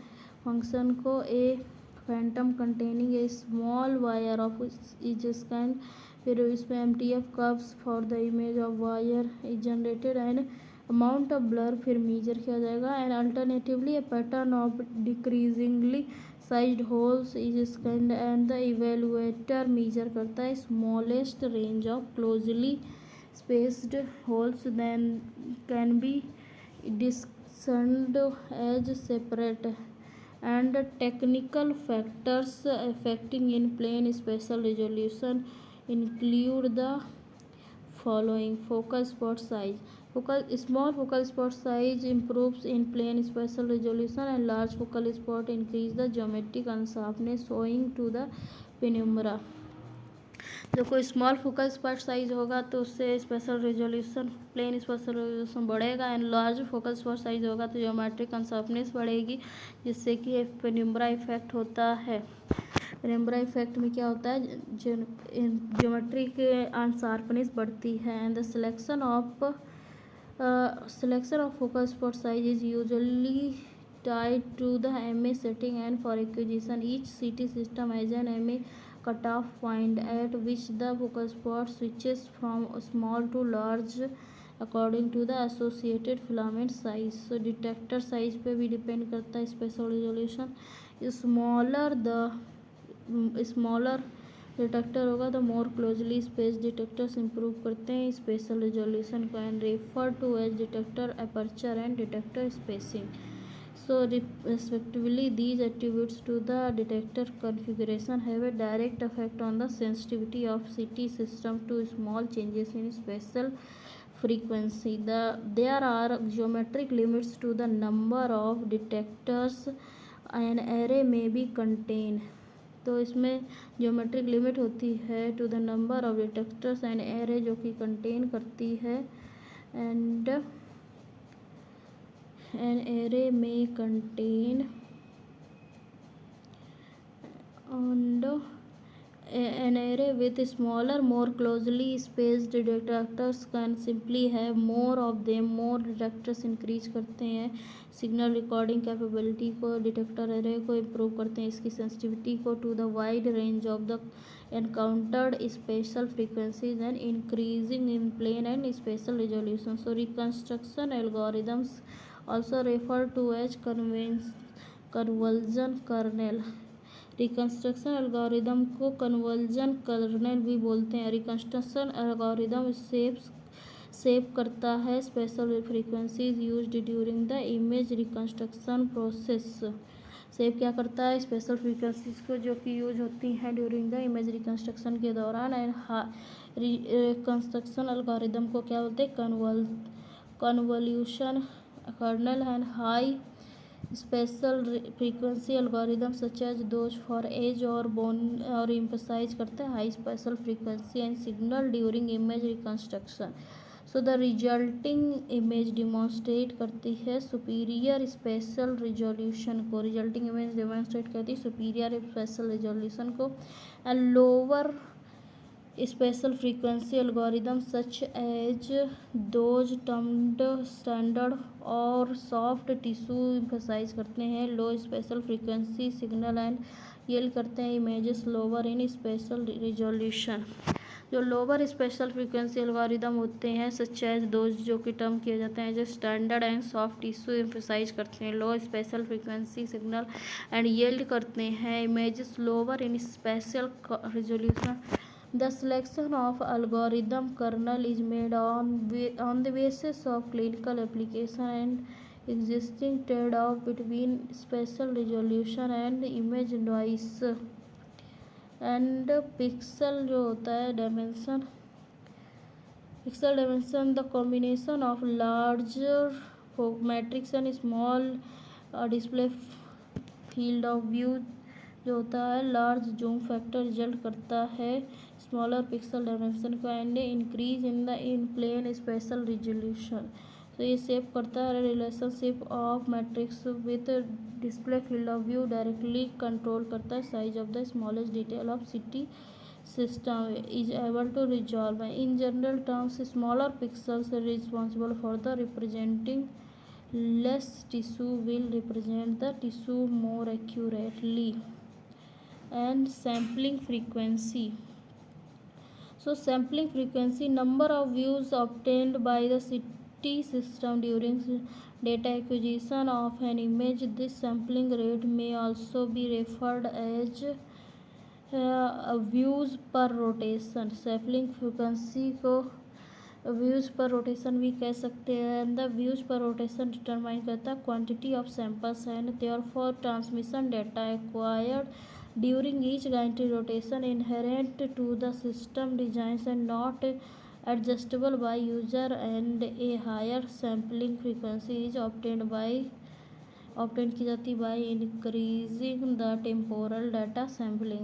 A: function को a phantom containing a small wire of is scan, फिर इसमें MTF curves for the image of wire is generated and amount of blur फिर measure किया जाएगा। And alternatively a pattern of decreasingly sized holes is scanned and the evaluator measure करता है smallest range of closely spaced holes then can be discussed as separate. And technical factors affecting in plane spatial resolution include the following: focal spot size. Small focal spot size improves in plane spatial resolution and large focal spot increase the geometric unsharpness owing to the penumbra। जो कोई small focal spot size होगा तो उससे spatial resolution plane spatial resolution बढ़ेगा, and large focal spot size होगा तो geometric अनशार्पनेस बढ़ेगी, जिससे कि पेनिम्ब्रा इफेक्ट होता है। पेनिम्ब्रा इफेक्ट में क्या होता है, ज्योमेट्री के अनशार्पनेस बढ़ती है। And the selection of focal spot size is usually tied to the MA setting, and for acquisition each CT system has an MA cutoff point at which the focal spot switches from small to large according to the associated filament size। so detector size पे भी depend करता है special resolution. Smaller detector होगा तो more closely space detectors improve करते हैं spatial resolution को and refer to as detector aperture and detector spacing. So respectively, these attributes to the detector configuration have a direct effect on the sensitivity of CT system to small changes in spatial frequency. There are geometric limits to the number of detectors an array may be contain। तो इसमें geometric limit होती है to the number of detectors and array जो कि contain करती है। And an array may contain and an array with smaller more closely spaced detectors can simply have more of them। more detectors increase करते हैं signal recording capability को, detector array को improve करते हैं इसकी सेंसिटिविटी को to the wide range of the encountered spatial frequencies and increasing in plane and spatial resolution। so reconstruction algorithms also referred to as conversion kernel reconstruction algorithm को conversion colonel भी बोलते हैं। Reconstruction algorithm save करता है special frequencies used during the image reconstruction process. Save क्या करता है? Special frequencies को जो कि यूज होती हैं ड्यूरिंग द इमेज रिकंस्ट्रक्शन के दौरान। एंड रिकंस्ट्रक्शन एल्गोरिदम को क्या बोलते हैं? Convolution kernel and high spatial frequency algorithm such as those for edge और बोन और एम्फसाइज करते हैं high spatial frequency and signal during image reconstruction. So the resulting image demonstrate करती है सुपीरियर स्पेशल रिजोल्यूशन को। रिजल्टिंग इमेज डिमॉन्स्ट्रेट करती है superior spatial resolution को। And lower spatial frequency algorithm such as those termed standard और soft tissue emphasise करते हैं low spatial frequency signal and yield करते हैं images lower in spatial resolution. जो लोअर स्पेशल फ्रीक्वेंसी एल्गोरिदम होते हैं सच as those जो कि टर्म किए जाते हैं जो standard and soft tissue emphasise करते हैं low spatial frequency signal and yield करते हैं images lower in spatial resolution. The selection of algorithm kernel is made on the basis of clinical application and existing trade-off between spatial resolution and image noise and pixel जो होता है dimension the combination of larger matrix and small display field of view जो होता है large zoom factor result करता है smaller pixel dimension को and increase in the in plane spatial resolution. तो ये सेव करता है relationship of matrix with display field of view directly control करता है size of the smallest detail of CT system is able to resolve. In general terms, smaller pixels responsible for the representing less tissue will represent the tissue more accurately. And sampling frequency. So sampling frequency, number of views obtained by the CT system during data acquisition of an image. This sampling rate may also be referred as views per rotation. Sampling frequency को views per rotation भी कह सकते हैं। The views per rotation determine करता है quantity of samples and therefore transmission data acquired during each guided rotation inherent to the system design and not adjustable by user and a higher sampling frequency is obtain की जाती by increasing the temporal data sampling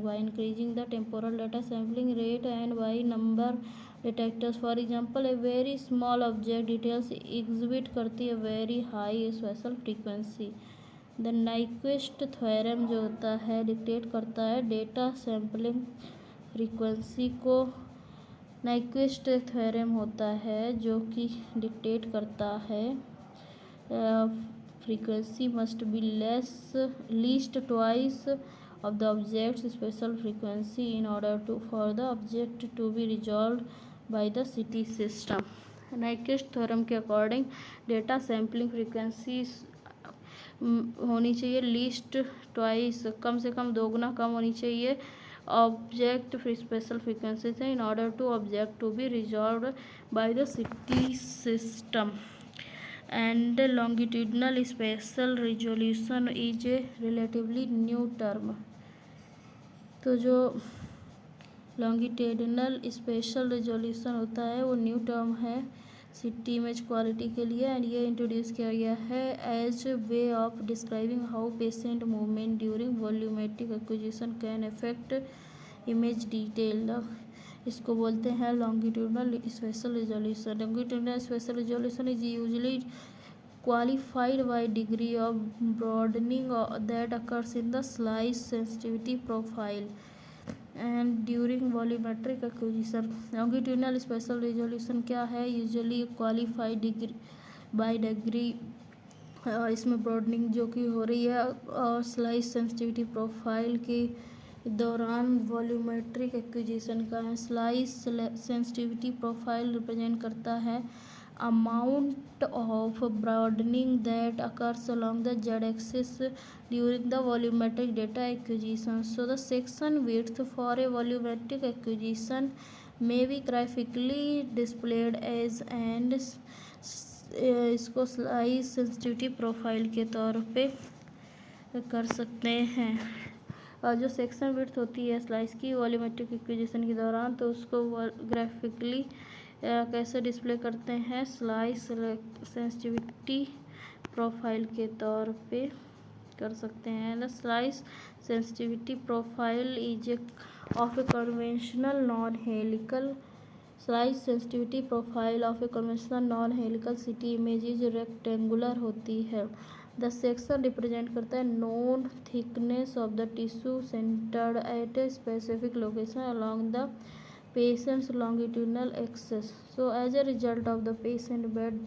A: rate and by number detectors. For example a very small object details exhibit करती है very high spatial frequency. The Nyquist theorem जो होता है dictate करता है data sampling frequency को। नाइक्विस्ट थ्योरम होता है जो कि डिक्टेट करता है frequency must be least twice of the object's special frequency in order for the object to be resolved by the CT system. Nyquist theorem के अकॉर्डिंग डेटा सैम्पलिंग फ्रीक्वेंसी होनी चाहिए least twice, कम से कम दोगुना कम होनी चाहिए object spatial frequency से in order to object to be resolved by the CT system. And longitudinal spatial resolution is a relatively new term. तो जो लॉन्गिट्यूडनल स्पेशल रिजोल्यूशन होता है वो न्यू टर्म है सिटी इमेज क्वालिटी के लिए। And ये इंट्रोड्यूस किया गया है as way of describing how patient movement during volumetric acquisition can affect image detail. इसको बोलते हैं longitudinal spatial resolution. Longitudinal spatial resolution is usually qualified by degree of broadening that occurs in the slice sensitivity profile and during volumetric acquisition. Longitudinal spatial resolution क्या है? Usually qualified degree by degree, इसमें broadening जो कि हो रही है और slice sensitivity profile के दौरान वॉल्यूमेट्रिक एक्विजिशन का है। स्लाइस सेंसिटिविटी प्रोफाइल रिप्रेजेंट करता है amount of broadening that occurs along the z-axis during the volumetric data acquisition. So the section width for a volumetric acquisition may be graphically displayed as and इसको slice sensitivity profile के तौर पे कर सकते हैं। और जो सेक्शन विड्थ होती है स्लाइस की वॉल्यूमेट्रिक एक्विजिशन के दौरान, तो उसको ग्राफिकली कैसे डिस्प्ले करते हैं, स्लाइस सेंसिटिविटी प्रोफाइल के तौर पे कर सकते हैं। The slice sensitivity profile is of a conventional non helical slice sensitivity profile of a conventional non helical CT image rectangular होती है। द सेक्शन रिप्रेजेंट करता है known thickness of the tissue centred at a specific location along the patient's longitudinal axis. So as a result of the patient bed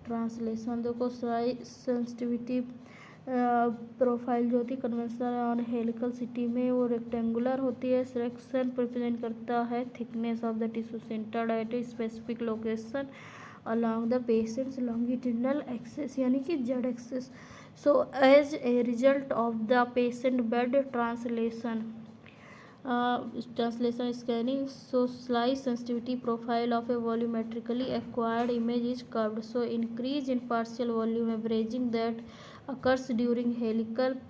A: translation, देखो slice sensitivity profile जो होती है conventional और helical city में वो rectangular होती है। Section represent करता है thickness of the tissue centred at a specific location along the patient's longitudinal axis यानी कि z axis. So as a result of the patient bed translation scanning, so slice sensitivity profile of a volumetrically acquired image is curved. So increase in partial volume averaging that occurs during helical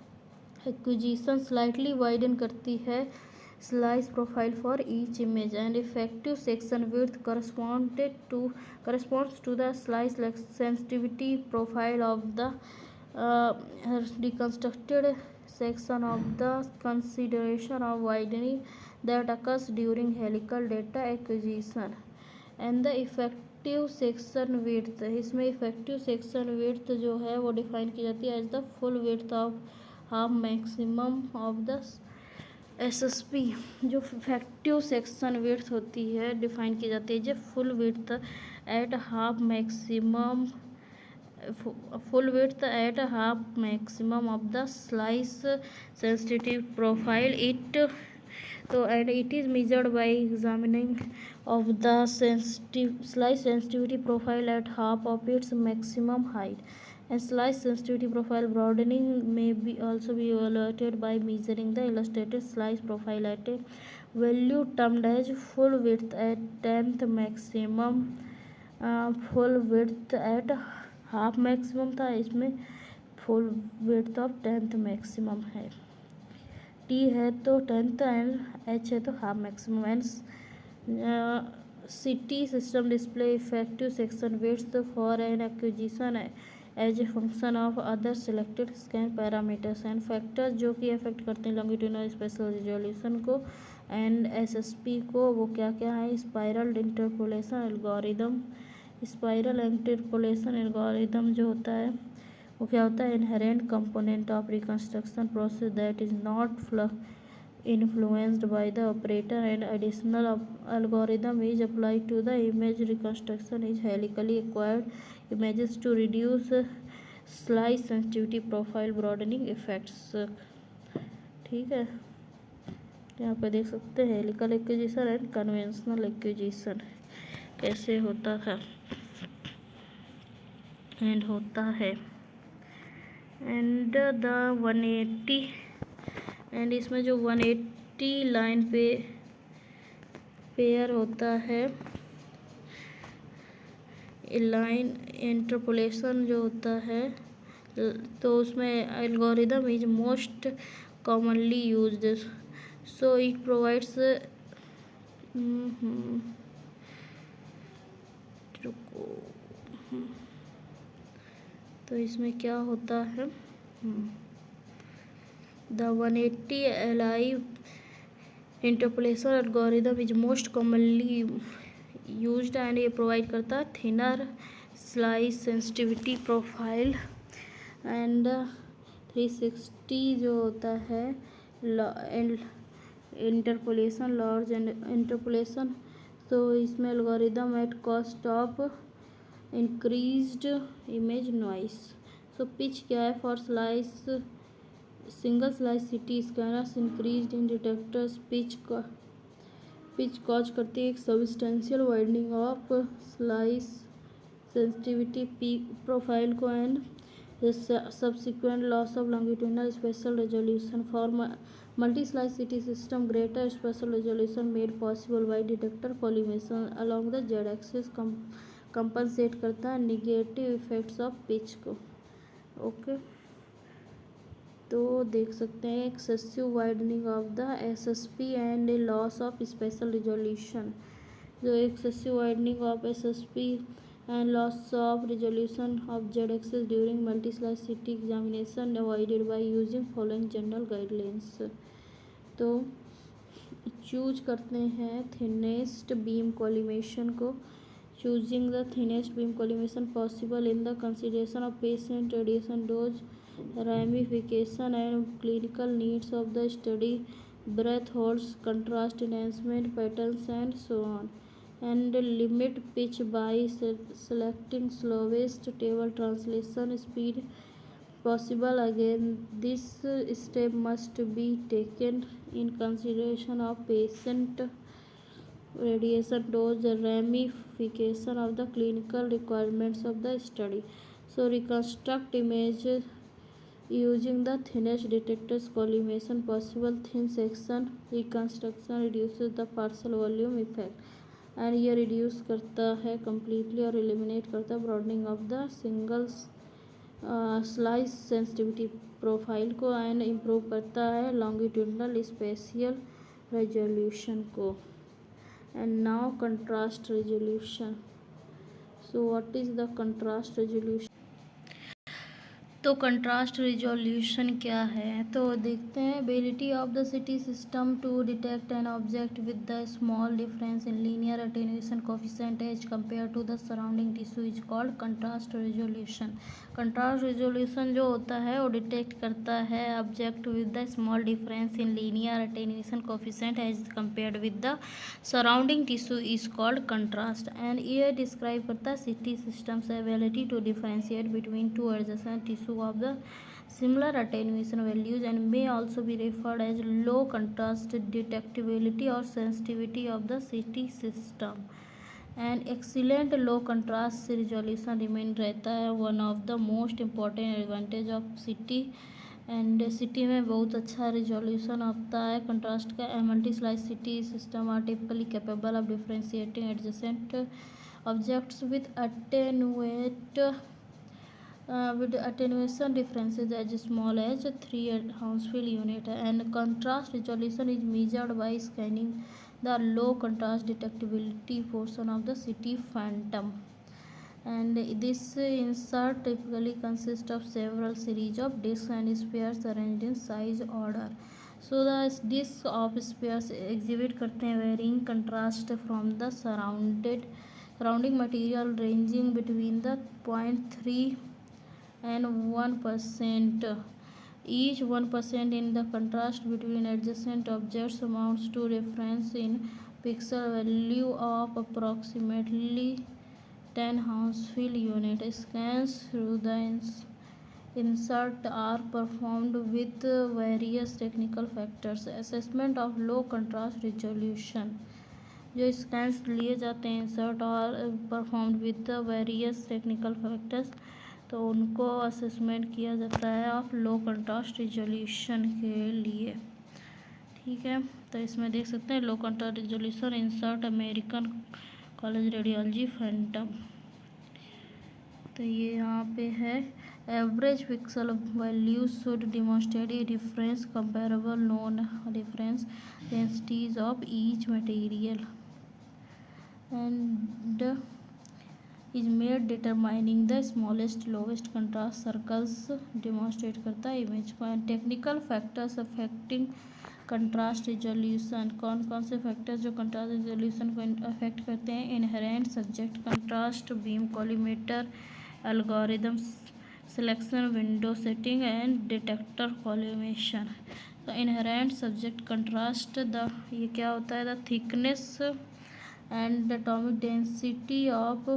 A: acquisition slightly widen करती है slice profile for each image, and effective section width corresponds to the slice sensitivity profile of the reconstructed section of the consideration of widening that occurs during helical data acquisition. And the effective section width, इसमें effective section width जो है वो define की जाती है as the full width of half maximum of the SSP। जो effective section width होती है डिफाइन की जाती है जो full width at half maximum of the slice sensitive profile it. तो and it is measured by examining of the slice sensitivity profile at half of its maximum height. And slice sensitivity profile broadening may be also be evaluated by measuring the illustrated slice profile at a value termed as full width at 10th maximum। full width at half maximum था, इसमें full width of 10th maximum है। T है तो 10th and H है तो half maximum। and CT system display effective section width for an acquisition as a function of other selected scan parameters and factors जो कि affect करते हैं longitudinal spatial resolution को एंड एसएसपी को। वो क्या क्या है, spiral interpolation algorithm. Spiral interpolation algorithm जो होता है वो क्या होता है, inherent component of reconstruction process that is not influenced by the operator, and additional algorithm is applied to the image reconstruction is helically acquired images to reduce slice sensitivity profile broadening effects। ठीक है, यहाँ पे देख सकते हैं helical acquisition and conventional acquisition कैसे होता था एंड होता है। एंड द 180 एंड इसमें जो 180 लाइन पे पेयर होता है लाइन इंटरपोलेशन जो होता है, तो उसमें algorithm is most commonly used. So it provides तो इसमें क्या होता है, The 180 LI interpolation algorithm is most commonly used and ये प्रोवाइड करता है thinner slice sensitivity profile. And 360 जो होता है इंटरपोलेशन लार्ज एंड इंटरपोलेशन, तो इसमें algorithm at cost of increased image noise. So pitch क्या है for slice single slice city scanners increase in detectors pitch cause करती है एक substantial widening of slice sensitivity peak profile को and subsequent loss of longitudinal spatial resolution. For multi-slice CT system, greater spatial resolution made possible by detector collimation along the z-axis compensate करता है negative effects of pitch को. Okay तो देख सकते हैं excessive widening of the SSP and loss of spatial resolution. जो excessive widening of SSP and loss of resolution of z-axis during multi-slice CT examination avoided by using following general guidelines. तो choose करते हैं thinnest beam collimation को. choosing the thinnest beam collimation possible in the consideration of patient radiation dose, ramification and clinical needs of the study, breath holds, contrast enhancement patterns and so on, and limit pitch by selecting slowest table translation speed possible. Again, this step must be taken in consideration of patient radiation dose, ramification of the clinical requirements of the study. So reconstruct image using the thinnest detectors collimation possible. Thin section reconstruction reduces the partial volume effect and ये reduce करता है completely और eliminate करता है broadening of the single slice sensitivity profile को and improve करता है longitudinal spatial resolution को. And now contrast resolution. So what is the contrast resolution. तो कंट्रास्ट रिजोल्यूशन क्या है तो देखते हैं. Ability of the CT system to detect an object with the small difference in linear attenuation coefficient as compare to the surrounding tissue is called contrast resolution. Contrast resolution जो होता है वो detect करता है object with the small difference in linear attenuation coefficient as compared with the surrounding tissue is called contrast. And ये describe करता है CT system's ability to differentiate between two adjacent tissue of the similar attenuation values and may also be referred as low contrast detectability or sensitivity of the CT system. And excellent low contrast resolution remain रहता है one of the most important advantage of CT. And CT में बहुत अच्छा resolution आता है contrast का. Multi slice CT system are typically capable of differentiating adjacent objects with with attenuation differences as small as 3 Hounsfield unit, and contrast resolution is measured by scanning the low contrast detectability portion of the CT phantom. And this insert typically consists of several series of discs and spheres arranged in size order. So the discs of spheres exhibit करते हैं varying contrast from the surrounding material ranging between the 0.3 and 1%. Each 1% in the contrast between adjacent objects amounts to reference in pixel value of approximately 10 Hounsfield unit. Scans through the insert are performed with various technical factors. Assessment of low contrast resolution. जो scans लिए जाते हैं insert और performed with the various technical factors तो उनको assessment किया जाता है ऑफ लो कंट्रास्ट रिजोल्यूशन के लिए. ठीक है तो इसमें देख सकते हैं low contrast resolution insert American College Radiology phantom. तो ये यहाँ पे है average pixel value should demonstrate a difference comparable known difference densities of each material and is made determining the smallest lowest contrast circles demonstrate करता है image को. And technical factors affecting contrast resolution. कौन कौन से factors जो contrast resolution को affect करते हैं. Inherent subject contrast beam collimator algorithm selection window setting and detector collimation. तो इनहेरेंट सब्जेक्ट कंट्रास्ट द ये क्या होता है the thickness and atomic density of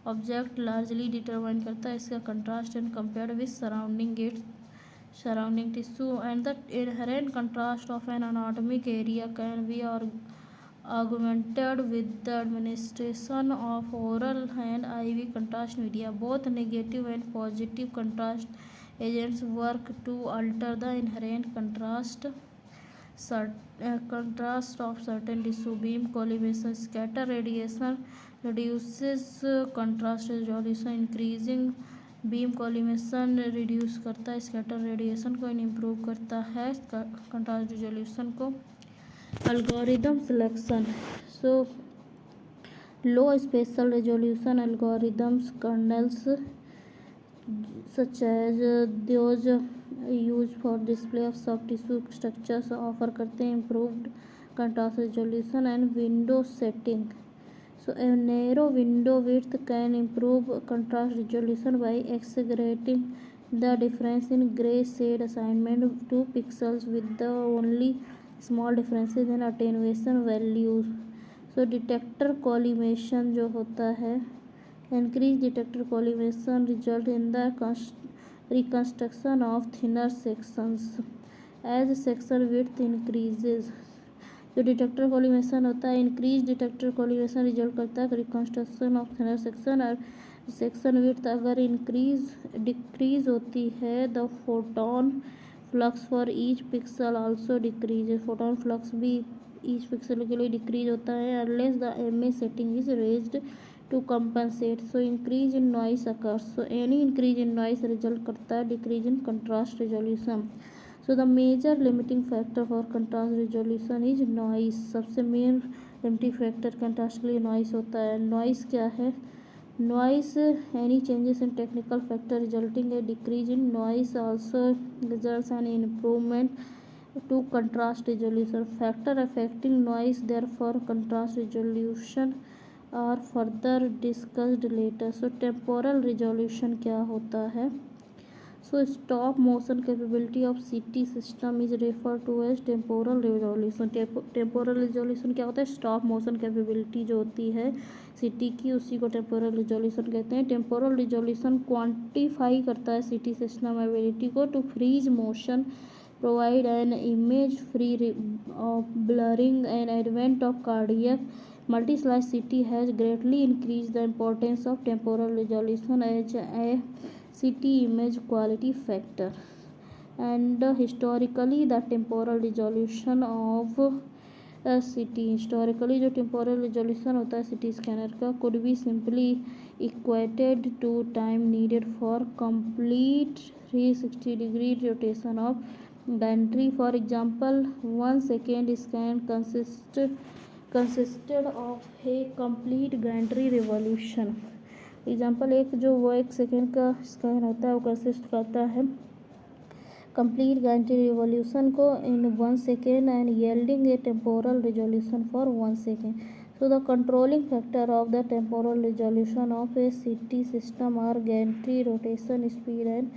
A: object largely determine करता है इसका contrast and compared with surrounding tissue. And the inherent contrast of an anatomic area can be augmented with the administration of oral and IV contrast media. Both negative and positive contrast agents work to alter the inherent contrast of certain tissue. Beam collimation scatter radiation reduces contrast resolution. Increasing beam collimation reduce करता है scatter radiation को, improve करता है contrast resolution को. Algorithm selection. So low special resolution algorithms colonel's such as those used for display of soft tissue structures offer करते हैं improved contrast resolution and window setting. So a narrow window width can improve contrast resolution by exaggerating the difference in gray shade assignment to pixels with the only small differences in attenuation values. So detector collimation जो होता है, increased detector collimation result in the reconstruction of thinner sections as section width increases. जो detector collimation होता है, increase detector collimation result करता है reconstruction of thinner section. और section width अगर डिक्रीज होती है, the photon flux for each pixel also decrease. Photon flux भी ईच पिक्सल के लिए डिक्रीज होता है unless the mA setting is raised to compensate. So increase in noise occurs. So any increase in noise result करता है decrease in contrast resolution. So the major limiting factor for contrast resolution is noise. सबसे main limiting factor contrast के लिए noise होता है. Noise क्या है? Noise any changes in technical factor resulting a decrease in noise also results an improvement to contrast resolution. Factor affecting noise therefore contrast resolution are further discussed later. So temporal resolution क्या होता है? So stop motion capability of CT system is referred to as temporal resolution. Temporal resolution क्या होता है? Stop motion capability जो होती है सीटी की, उसी को टेम्पोरल रिजोल्यूशन कहते हैं. टेम्पोरल रिजोल्यूशन क्वांटिफाई करता है सीटी सिस्टम एबिलिटी को to freeze motion, provide an image free blurring and advent of cardiac multi-slice CT has greatly increased the importance of temporal resolution as a CT image quality factor. And historically the temporal resolution of CT, historically जो temporal resolution होता है CT scanner का, could be simply equated to time needed for complete 360-degree rotation of gantry. For example, 1 second scan consisted of a complete gantry revolution. Example जो वो 1 second का scan होता है वो कंसिस्ट करता है कंप्लीट गैंट्री रिवॉल्यूशन को in 1 second and yielding a temporal resolution for 1 second. So the controlling factor of the temporal resolution of a CT system are gantry rotation speed and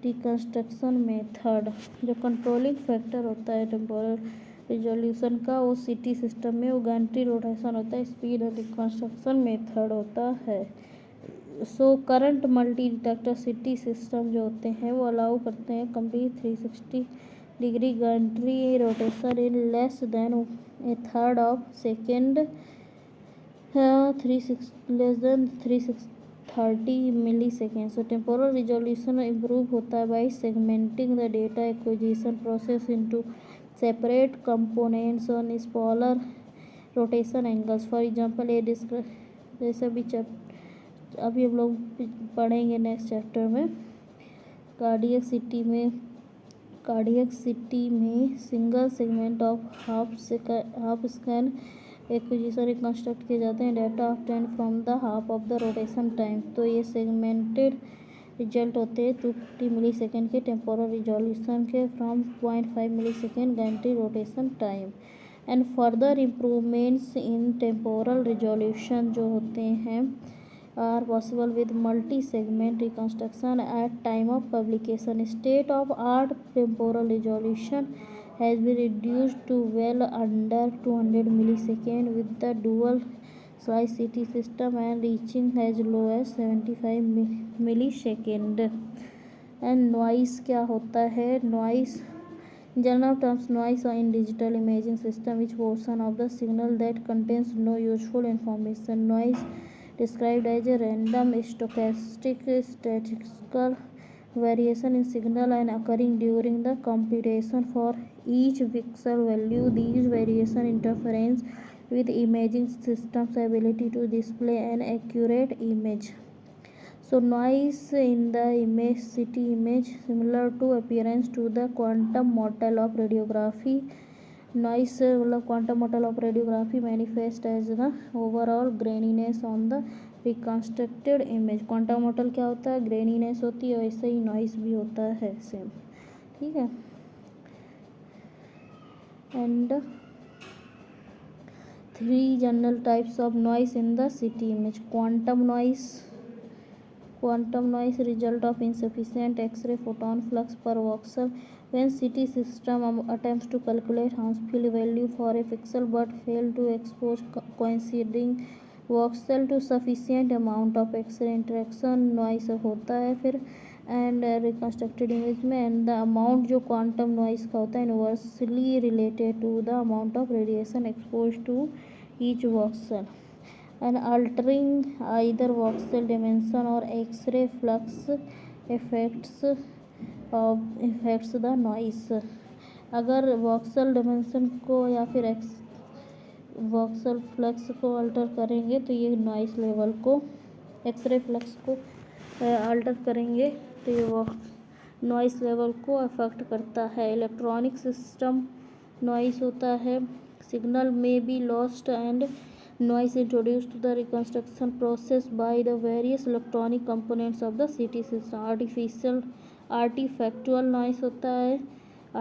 A: reconstruction method. जो controlling factor होता है temporal resolution का वो सीटी system में वो Gentry rotation होता है, स्पीड और रिकन्स्ट्रक्शन मेथड होता है. So current multi detector CT system जो होते हैं वो अलाउ करते हैं complete 360-degree gantry rotation in less than a third of second, less than 330 millisecond. So temporal resolution improve होता है by segmenting the data acquisition process into separate components on smaller rotation angles. For example जैसे अभी हम लोग पढ़ेंगे next chapter में cardiac CT में single segment of half scan acquisition reconstruct किए जाते हैं data obtained from the half of the rotation time. तो ये सेगमेंटेड रिजल्ट होते हैं 250 मिली सेकेंड के टेम्पोरल रिजोल्यूशन के from 0.5 millisecond gantry rotation time. And further improvements in temporal resolution जो होते हैं are possible with multi-segment reconstruction at time of publication. State-of-art temporal resolution has been reduced to well under 200 millisecond with the dual slice CT system and reaching as low as 75 millisecond. And noise क्या होता है? noise In general terms, noise in digital imaging system is portion of the signal that contains no useful information. Noise described as a random stochastic statistical variation in signal and occurring during the computation for each pixel value. These variation interference with imaging system's ability to display an accurate image. So noise in the image city image similar to appearance to the quantum model of radiography. Noise मतलब quantum model of radiography manifest as the overall graininess on the reconstructed image. quantum model क्या होता है, ग्रेनीनेस होती है, वैसे ही noise भी होता है सेम, ठीक है. And 3 general types of noise in the city image. Quantum noise result of insufficient X-ray photon flux per voxel. When CT system attempts to calculate Hounsfield value for a pixel but fail to expose coinciding voxel to sufficient amount of X-ray interaction, noise होता है फिर. And reconstructed image में and the amount जो quantum noise का होता है inversely related to the amount of radiation expose to each voxel and altering either voxel dimension or X-ray flux affects the noise. अगर voxel dimension को या फिर voxel flux को alter करेंगे तो ये नॉइस लेवल को, एक्सरे फ्लक्स को अल्टर करेंगे तो ये नॉइस लेवल को अफेक्ट करता है. इलेक्ट्रॉनिक सिस्टम नॉइस होता है. सिग्नल में be lost and noise introduced to the reconstruction process by the various electronic components of the CT system. Artifactual noise होता है.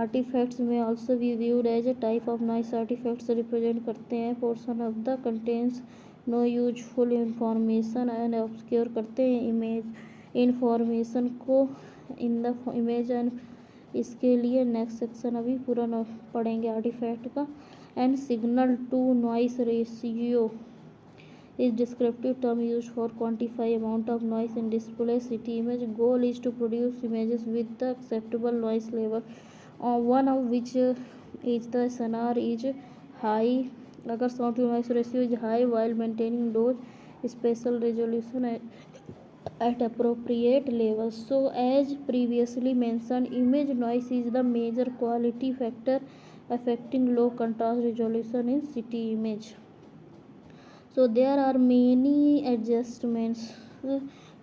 A: Artifacts may also be viewed as a type of noise. Artifacts represent करते हैं portion of the contains no useful information and obscure करते हैं image information को in the image. and इसके लिए next section अभी पूरा पढ़ेंगे आर्टिफैक्ट का. and signal to noise ratio is descriptive term used for quantify amount of noise in display CT image. Goal is to produce images with the acceptable noise level, one of which is the SNR is high. अगर sound to noise ratio is high while maintaining those spatial resolution at appropriate levels. So as previously mentioned, image noise is the major quality factor affecting low contrast resolution in CT image. So there are many adjustments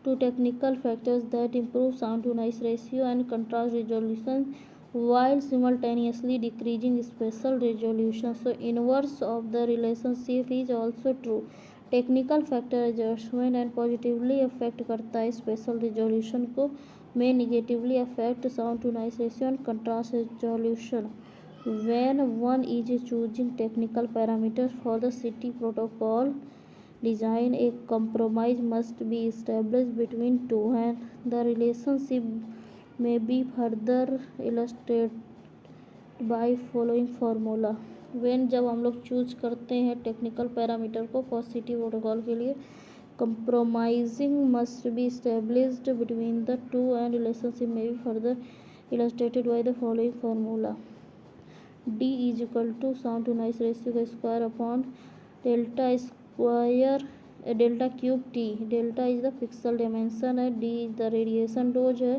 A: to technical factors that improve sound to noise ratio and contrast resolution while simultaneously decreasing spatial resolution. So inverse of the relationship is also true. Technical factor adjustment and positively affect करता है spatial resolution को, में negatively affect sound to noise ratio and contrast resolution. When one is choosing technical parameters for the CT protocol design, a compromise must be established between two, and the relationship may be further illustrated by following formula. जब हम लोग choose करते हैं technical parameter को for CT protocol के लिए, compromising must be established between the two and relationship may be further illustrated by the following formula. D is equal to sound to noise ratio का square upon delta cube T. Delta is the pixel dimension है, D is the radiation dose है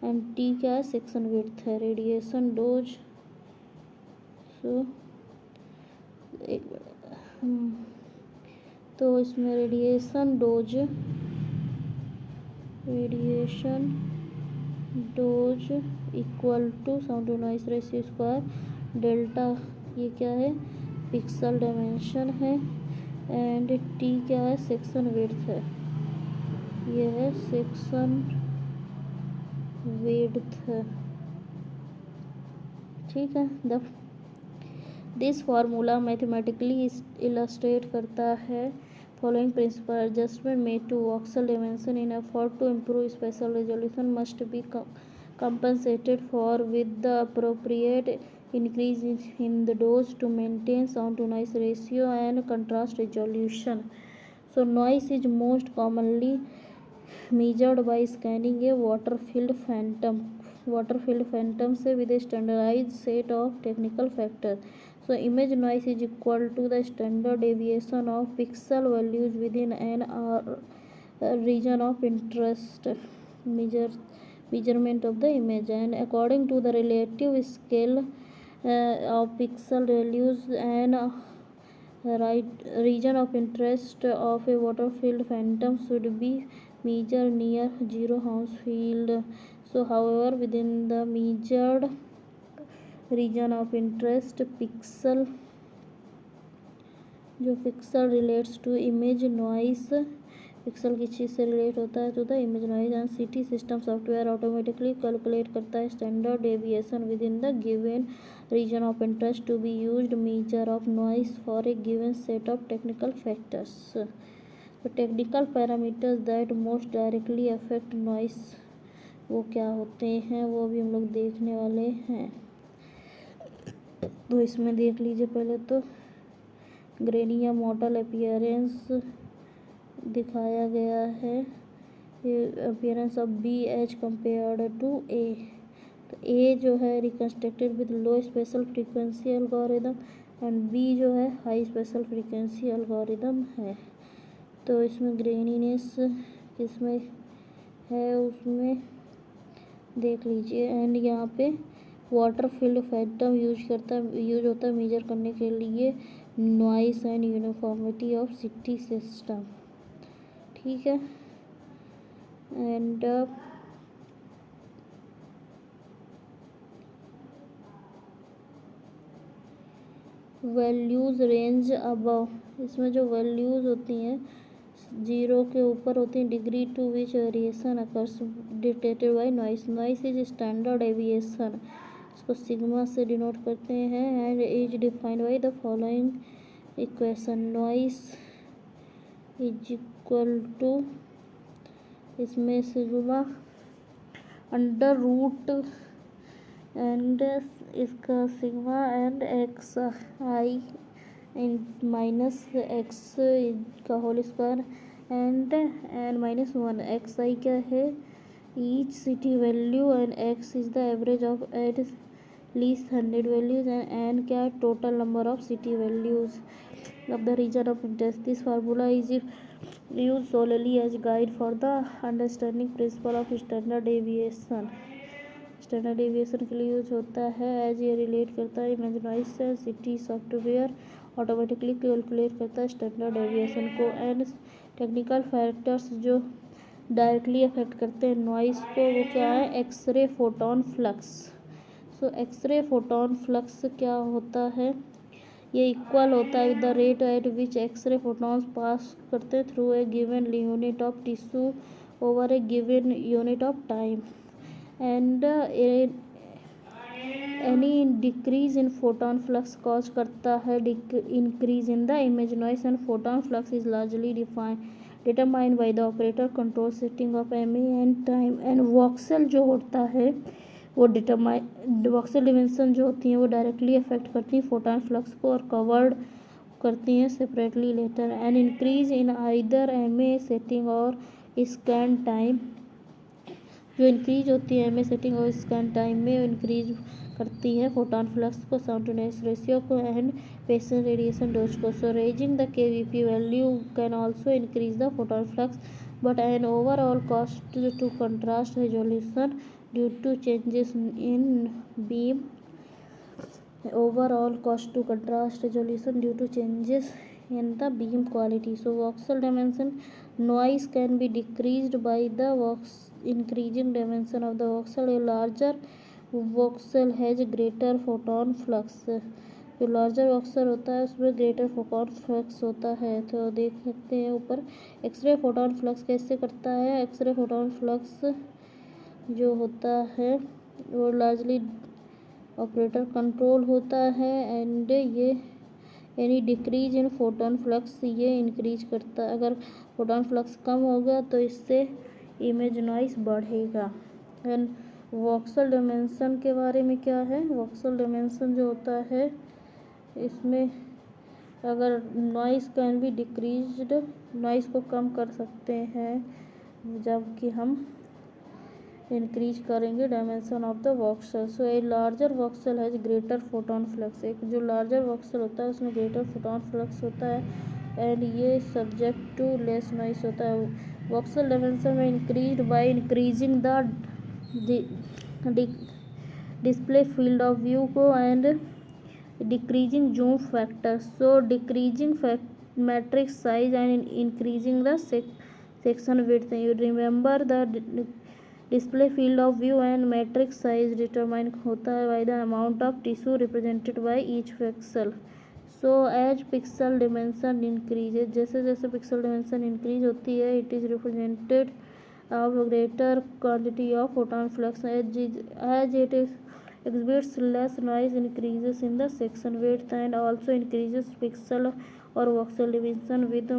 A: and T क्या है, section width है. Radiation dose, so तो इसमें radiation dose equal to sound to noise ratio square delta, ये क्या है, पिक्सल डायमेंशन है एंड T क्या है, सेक्शन विड्थ है. ये है सेक्शन विड्थ है, ठीक है. दिस फार्मूला मैथमेटिकली इलस्ट्रेट करता है following principle. Adjustment made to voxel dimension in effort to improve spatial resolution must be compensated for with the appropriate increase in the dose to maintain sound to noise ratio and contrast resolution. So noise is most commonly measured by scanning a water-filled phantom water filled phantom से with a standardized set of technical factors. So image noise is equal to the standard deviation of pixel values within an region of interest measurement of the image, and according to the relative scale of pixel values and region of interest of a water filled phantom should be measured near zero Hounsfield. So however, within the measured region of interest, pixel relates to image noise, pixel किस चीज़ से relate होता है, तो the image noise, and CT system software automatically calculate करता है standard deviation with in the given region of interest to be used measure of noise for a given set of technical factors. तो technical parameters that most directly affect noise वो क्या होते हैं, वो भी हम लोग देखने वाले हैं. तो इसमें देख लीजिए पहले तो ग्रेनिया मॉडल अपीयरेंस दिखाया गया है, appearance of B as compared to A. तो ए जो है reconstructed with low spatial frequency algorithm and B जो है हाई स्पेशल फ्रीक्वेंसी एल्गोरिदम है. तो इसमें ग्रेनीनेस किसमें है उसमें देख लीजिए. एंड यहाँ पे वाटर फील्ड फैंटम यूज होता है मेजर करने के लिए noise and uniformity of CT system. ठीक है. एंड वैल्यूज़ रेंज अबव, इसमें जो वैल्यूज़ होती हैं 0 के ऊपर होती हैं, degree to which variation occurs dictated by noise. Noise is standard deviation, इसको सिग्मा से डिनोट करते हैं, and is defined by the following equation. Noise is equal to, इसमें सिग्मा अंडर रूट एंड इसका sigma and x i minus x का whole square and minus 1. X i क्या है, each CT value, and x is the average of at least 100 values, and क्या total number of city values of the region of interest. This formula is used solely as guide for the understanding principle of standard deviation. Standard deviation के लिए use होता है as ये relate करता है image noise से. CT software automatically calculate करता है स्टैंडर्ड डेविएशन को. एंड टेक्निकल फैक्टर्स जो डायरेक्टली अफेक्ट करते हैं नॉइस को वो क्या है, x-ray photon flux. So x-ray photon flux क्या होता है, ये इक्वल होता है with the rate at which x-ray photons pass करते हैं through a given unit of tissue over a given unit of time. And any decrease in photon flux cause करता है increase in the image noise, and photon flux is largely determined by the operator control setting of ME and time. And voxel जो होता है वो voxel dimension जो होती हैं वो डायरेक्टली अफेक्ट करती हैं फोटॉन फ्लक्स को और कवर्ड करती हैं separately later. And increase in either mA setting और स्कैन टाइम, जो इंक्रीज होती है एमए सेटिंग और स्कैन टाइम में इंक्रीज करती है फोटॉन फ्लक्स को, साउंडनेस रेशियो को, एंड पेशेंट रेडिएशन डोज को. So raising the kVp value can also increase the photon flux, but an overall cost to contrast resolution due to changes in beam, overall cost to contrast resolution due to changes in the beam quality. So voxel dimension noise can be decreased by the increasing dimension of the voxel. A larger voxel has greater photon flux. जो larger voxel होता है उसमें greater photon flux होता है. तो देख सकते हैं ऊपर एक्सरे फोटॉन फ्लक्स कैसे करता है. एक्सरे फोटॉन फ्लक्स जो होता है वो लार्जली ऑपरेटर कंट्रोल होता है, एंड ये any decrease in photon flux ये इंक्रीज करता है. अगर फोटॉन फ्लक्स कम होगा तो इससे इमेज नॉइस बढ़ेगा. एंड वॉक्सल डायमेंशन के बारे में क्या है, वॉक्सल डायमेंशन जो होता है इसमें अगर noise can be decreased, noise को कम कर सकते हैं जबकि हम इंक्रीज करेंगे dimension of the voxel. So a larger voxel has greater photon flux. एक जो लार्जर वॉक्सल होता है उसमें ग्रेटर फोटोन फ्लक्स होता है एंड ये सब्जेक्ट टू लेस नॉइस होता है। वॉक्सल डायमेंशन में increase by increasing the display field of view को and decreasing zoom factor. So decreasing matrix size and increasing the section width. You remember the display field of view and matrix size determined होता है by the amount of tissue represented by each pixel. So as pixel dimension increases, जैसे जैसे pixel dimension increase होती है it is represented of greater quantity of photon flux as it is exhibits less noise, increases in the section width and also increases pixel or voxel dimension with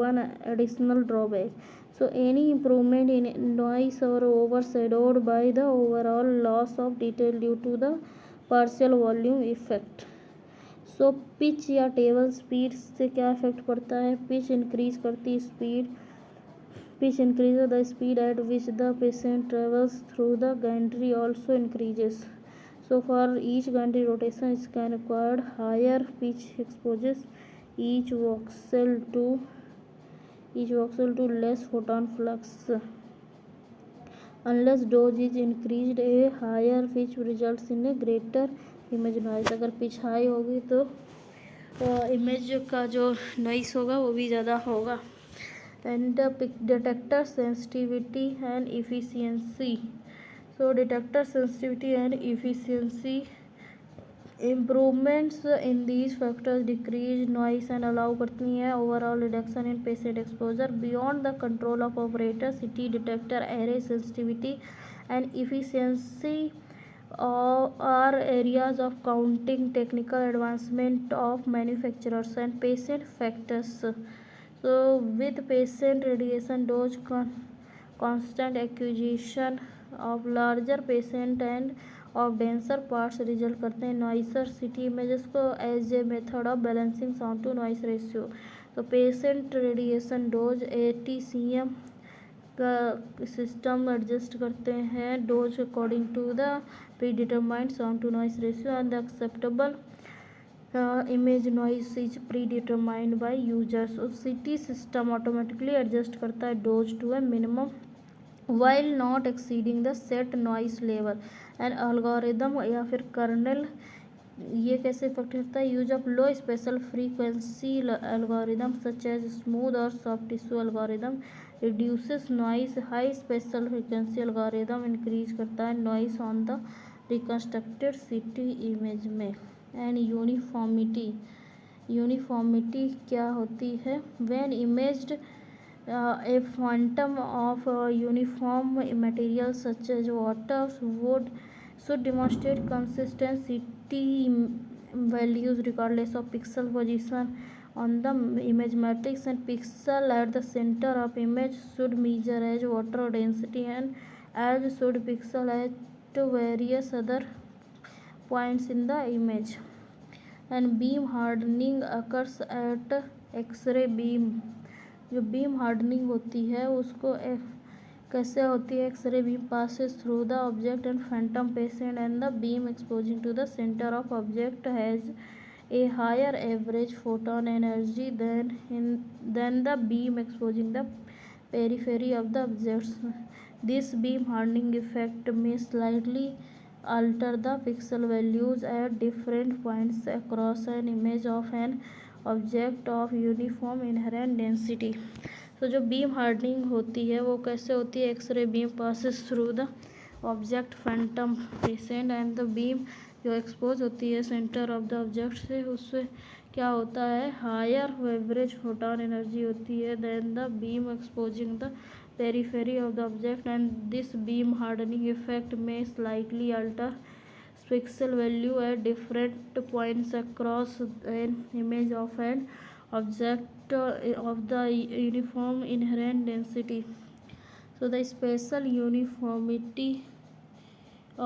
A: one additional drawback. So any improvement in noise are overshadowed by the overall loss of detail due to the partial volume effect. So pitch या table speed से क्या effect पड़ता है? Pitch increase करती speed, pitch increase the speed at which the patient travels through the Gentry also increases. So for each gantry rotation it can require higher pitch exposes each voxel to less photon flux. Unless dose is increased, a higher pitch results in a greater image noise. अगर pitch high होगी तो image का जो noise होगा वो भी ज़्यादा होगा. And detector sensitivity and efficiency. So detector sensitivity and efficiency improvements in these factors decrease noise and allow करती हैं overall reduction in patient exposure. Beyond the control of operator, CT detector array sensitivity and efficiency are areas of counting technical advancement of manufacturers and patient factors. So with patient radiation dose constant acquisition of larger patient and of denser parts result करते हैं noisier CT images को as a method of balancing sound to noise ratio. तो patient radiation dose ATCM का system adjust करते हैं dose according to the predetermined sound to noise ratio and the acceptable image noise is predetermined by users. CT system automatically adjust करता है dose to a minimum while not exceeding the set noise level. And algorithm या फिर kernel ये कैसे effect करता है? Use of low spatial frequency algorithm such as smooth और soft tissue algorithm reduces noise. High spatial frequency algorithm increase करता है noise on the reconstructed CT image में. एंड यूनिफॉर्मिटी क्या होती है? When imaged a phantom of uniform material such as water should demonstrate consistency values regardless of pixel position on the image matrix, and pixel at the center of image should measure as water density and as should pixel at various other points in the image. And beam hardening occurs at X-ray beam. जो beam hardening होती है उसको कैसे होती है? X-ray beam passes through the object and phantom patient and the beam exposing to the center of object has a higher average photon energy than the beam exposing the periphery of the objects. This beam hardening effect may slightly alter the pixel values at different points across an image of an object of uniform inherent density. तो जो beam hardening होती है वो कैसे होती है? X-ray beam passes through the object phantom patient and the beam जो expose होती है सेंटर ऑफ द ऑब्जेक्ट से उससे क्या होता है? हायर एवरेज फोटोन एनर्जी होती है then the beam exposing the periphery of the object. And this beam hardening effect में slightly alter pixel value at different points across an image of an object of the uniform inherent density. So the spatial uniformity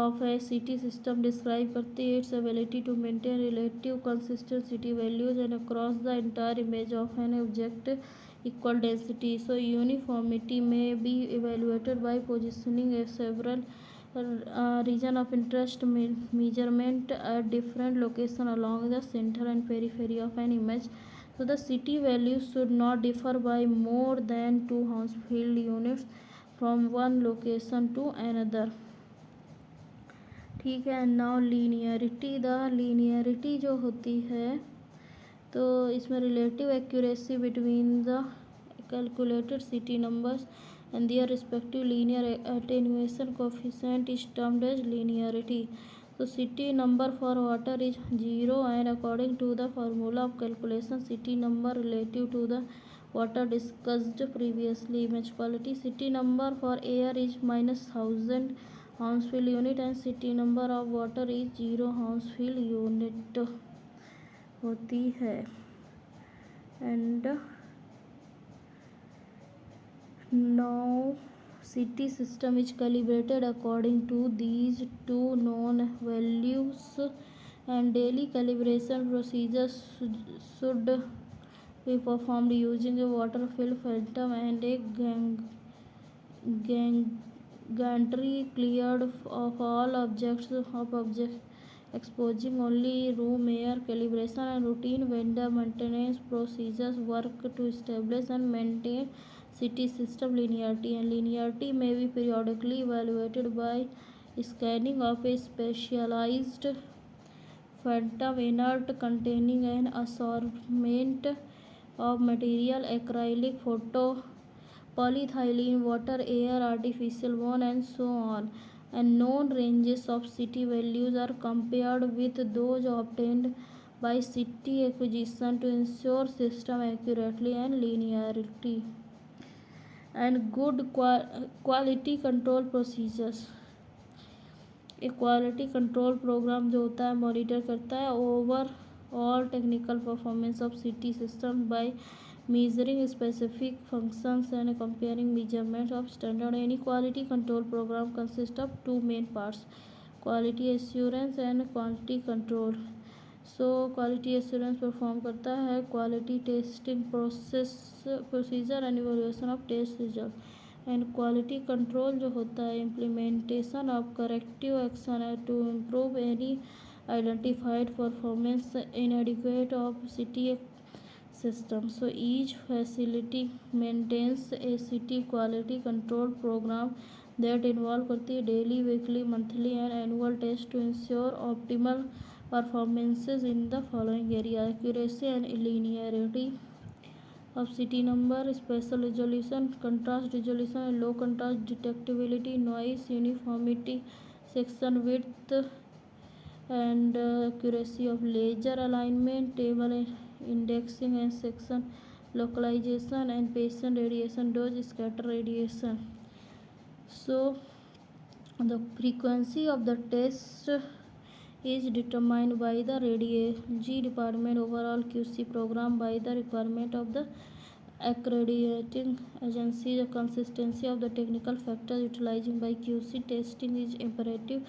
A: of a CT system describe करती है its ability to maintain relative consistent CT values and across the entire image of an object equal density. So uniformity may be evaluated by positioning a several region of interest measurement at different location along the center and periphery of an image. So the city values should not differ by more than 2 Hounsfield units from one location to another. ठीक है. Now linearity. The linearity जो होती है तो इसमें relative accuracy between the calculated city numbers and their respective linear attenuation coefficient is termed as linearity. So city number for water is 0 and according to the formula of calculation city number relative to the water discussed previously. Image quality. City number for air is -1000 Hounsfield unit and city number of water is 0 Hounsfield unit होती है. And now city system is calibrated according to these two known values and daily calibration procedures should be performed using a water filled phantom and a gantry cleared of all objects exposing only room air. Calibration and routine vendor maintenance procedures work to establish and maintain city system linearity, and linearity may be periodically evaluated by scanning of a specialized phantom inert containing an assortment of material: acrylic, photo, polyethylene, water, air, artificial bone, and so on. And known ranges of city values are compared with those obtained by city acquisition to ensure system accuracy and linearity. And good quality control procedures. एक quality control programme जो होता है monitor करता है over all technical performance of CT system by measuring specific functions and comparing measurements of standard. Any quality control program consists of two main parts: quality assurance and quantity control. So quality assurance perform करता है quality testing procedure and evaluation of test result. And quality control जो होता है implementation of corrective action to improve any identified performance inadequate of city system. So each facility maintains a city quality control program that involve करती है daily, weekly, monthly and annual test to ensure optimal performances in the following area: accuracy and linearity of city number, spatial resolution, contrast resolution and low contrast detectability, noise, uniformity, section width and accuracy of laser alignment, table indexing and section localization, and patient radiation dose, scatter radiation. So the frequency of the test is determined by the radiology department overall QC program by the requirement of the accrediting agency. The consistency of the technical factors utilizing by QC testing is imperative.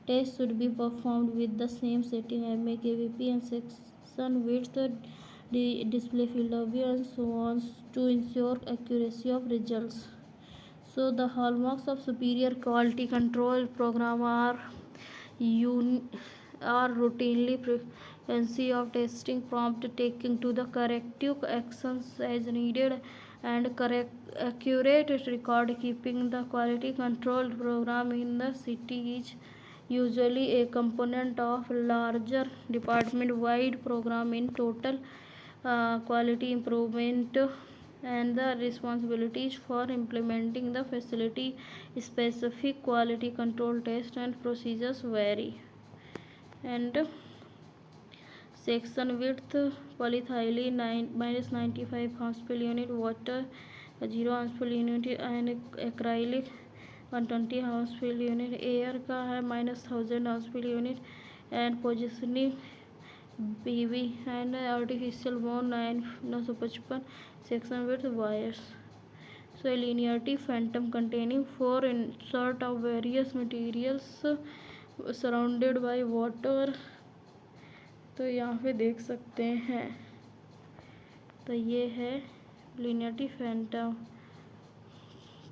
A: Tests should be performed with the same setting, MA, kVp and section width, display field of view and so on to ensure accuracy of results. So the hallmarks of superior quality control program are routinely frequency of testing, prompt taking to the corrective actions as needed, and accurate record keeping. The quality control program in the city is usually a component of larger department-wide program in total quality improvement, and the responsibilities for implementing the facility specific quality control test and procedures vary. And section width: polyethylene -95 Hounsfield unit, water 0 Hounsfield unit and acrylic 120 Hounsfield unit, air का है -1000 Hounsfield unit and positioning PV and artificial bone 955 section width wires. So a linearity phantom containing 4 insert of various materials surrounded by water. तो यहाँ पे देख सकते हैं तो ये है लिनियरिटी फैंटम,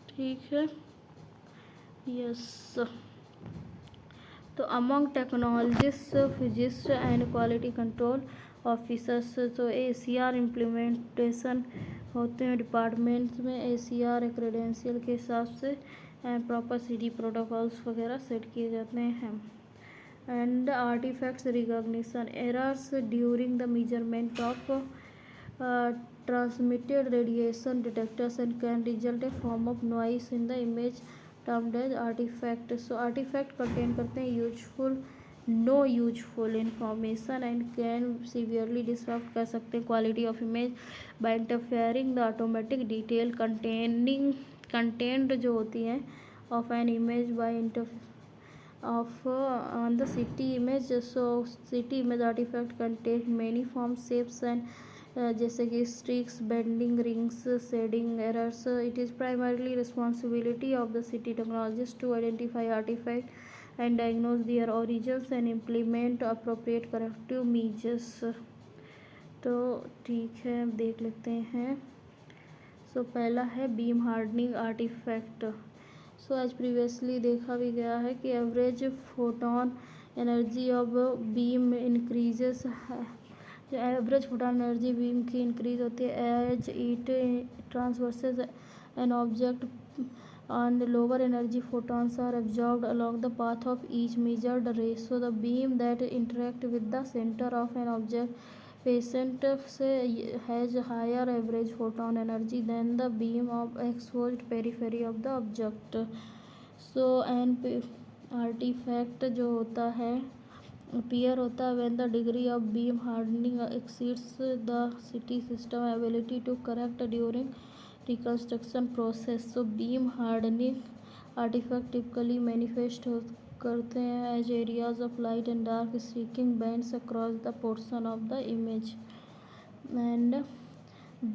A: ठीक है, यस। तो among technologist, physicist and quality control officers, तो ACR इम्प्लीमेंटेशन होते हैं डिपार्टमेंट्स में। ACR क्रेडेंशियल के हिसाब से प्रॉपर CD प्रोटोकॉल्स वगैरह सेट किए जाते हैं। And artifacts recognition, errors during the measurement of transmitted radiation detectors and can result a form of noise in the image termed as artifact. So artifact contain करते हैं useful, no useful information and can severely disturb कर सकते हैं quality of image by interfering the automatic detail containing content जो होती हैं of an image by of on the city image. So city image artifact contain many forms, shapes and जैसे कि streaks, bending, rings, shading, errors. It is primarily responsibility of the city technologists to identify artifact and diagnose their origins and implement appropriate corrective measures. तो ठीक है, देख लेते हैं। So पहला है beam hardening artifact. So as previously देखा भी गया है कि average photon energy of beam increases, जो एवरेज फोटोन एनर्जी बीम की इंक्रीज होती है as it transverses an object and lower energy photons are absorbed along the path of each measured ray. So the beam that interact with the center of an object patient से has higher average photon energy than the beam of exposed periphery of the object. So an artifact जो होता है appear होता है when the degree of beam hardening exceeds the city system ability to correct during reconstruction process. So beam hardening artifact typically manifest करते हैं as areas of light and dark streaking bands across the portion of the image and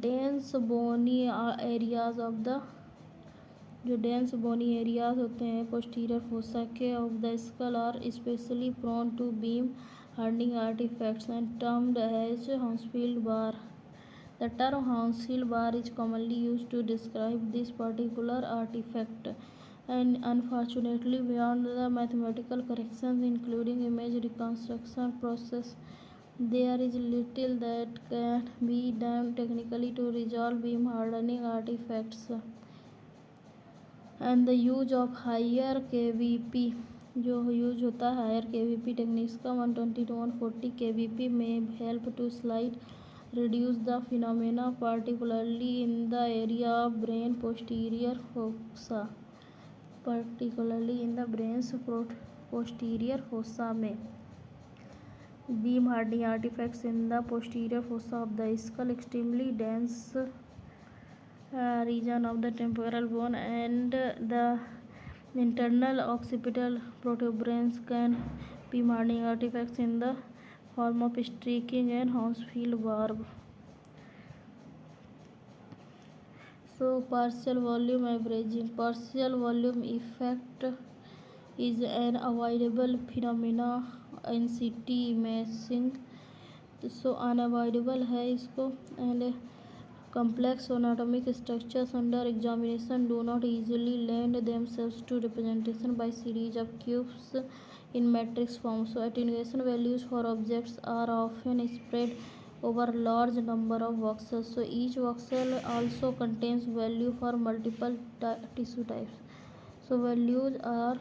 A: dense bony areas of the, जो dense bony areas होते हैं posterior fossa के of the skull are specially prone to beam hardening artifacts and termed as Hounsfield bar. The term Hounsfield bar is commonly used to describe this particular artifact, and unfortunately, beyond the mathematical corrections, including image reconstruction process, there is little that can be done technically to resolve beam hardening artifacts. And the use of higher KVP, जो use होता है higher KVP techniques का 120 to 140 KVP में help to slight reduce the phenomena, particularly in the area of brain posterior fossa, particularly in the brain's posterior fossa में. Beam hardening artifacts in the posterior fossa of the skull, extremely dense region of the temporal bone and the internal occipital protuberance can be hardening artifacts in the form of streaking and Hounsfield bar. So partial volume averaging, partial volume effect is an avoidable phenomena in CT imaging. So unavoidable है इसको, and complex anatomic structures under examination do not easily lend themselves to representation by series of cubes in matrix form. So attenuation values for objects are often spread over large number of voxels. So each voxel also contains value for multiple tissue types. So values are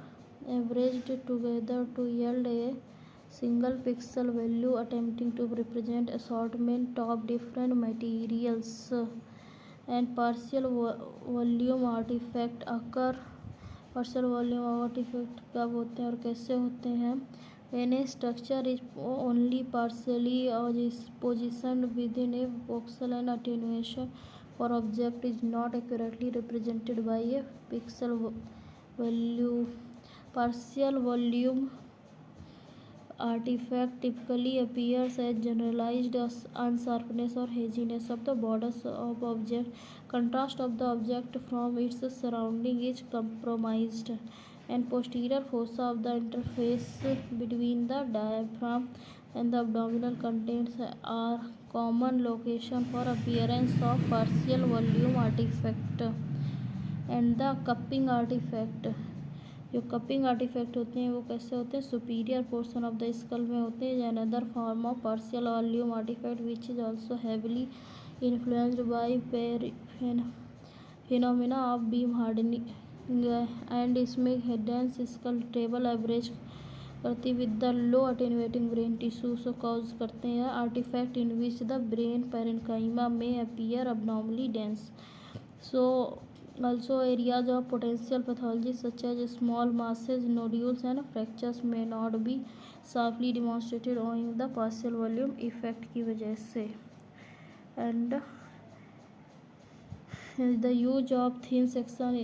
A: averaged together to yield a single pixel value attempting to represent assortment of different materials. And partial volume artifact occur. partial volume artifact कब होते हैं और कैसे होते हैं? When a structure is only partially positioned within a voxel and attenuation for object is not accurately represented by a pixel value. Partial volume artifact typically appears as generalized unsharpness or haziness of the borders of object. Contrast of the object from its surrounding is compromised, and posterior fossa of the interface between the diaphragm and the abdominal contents are common location for appearance of partial volume artifact and the cupping artifact. जो cupping artifact होते हैं वो कैसे होते हैं, superior portion of the skull में होते हैं. Another form of partial volume artifact which is also heavily influenced by phenomena of beam hardening and इसमें डेंस स्कल टेबल एवरेज करती with the low attenuating brain tissue so cause करते हैं artifact in which the brain parenchyma में appear abnormally dense. So also areas of potential pathology such as small masses, nodules and fractures may not be sharply demonstrated owing the partial volume effect की वजह से. And the use of thin section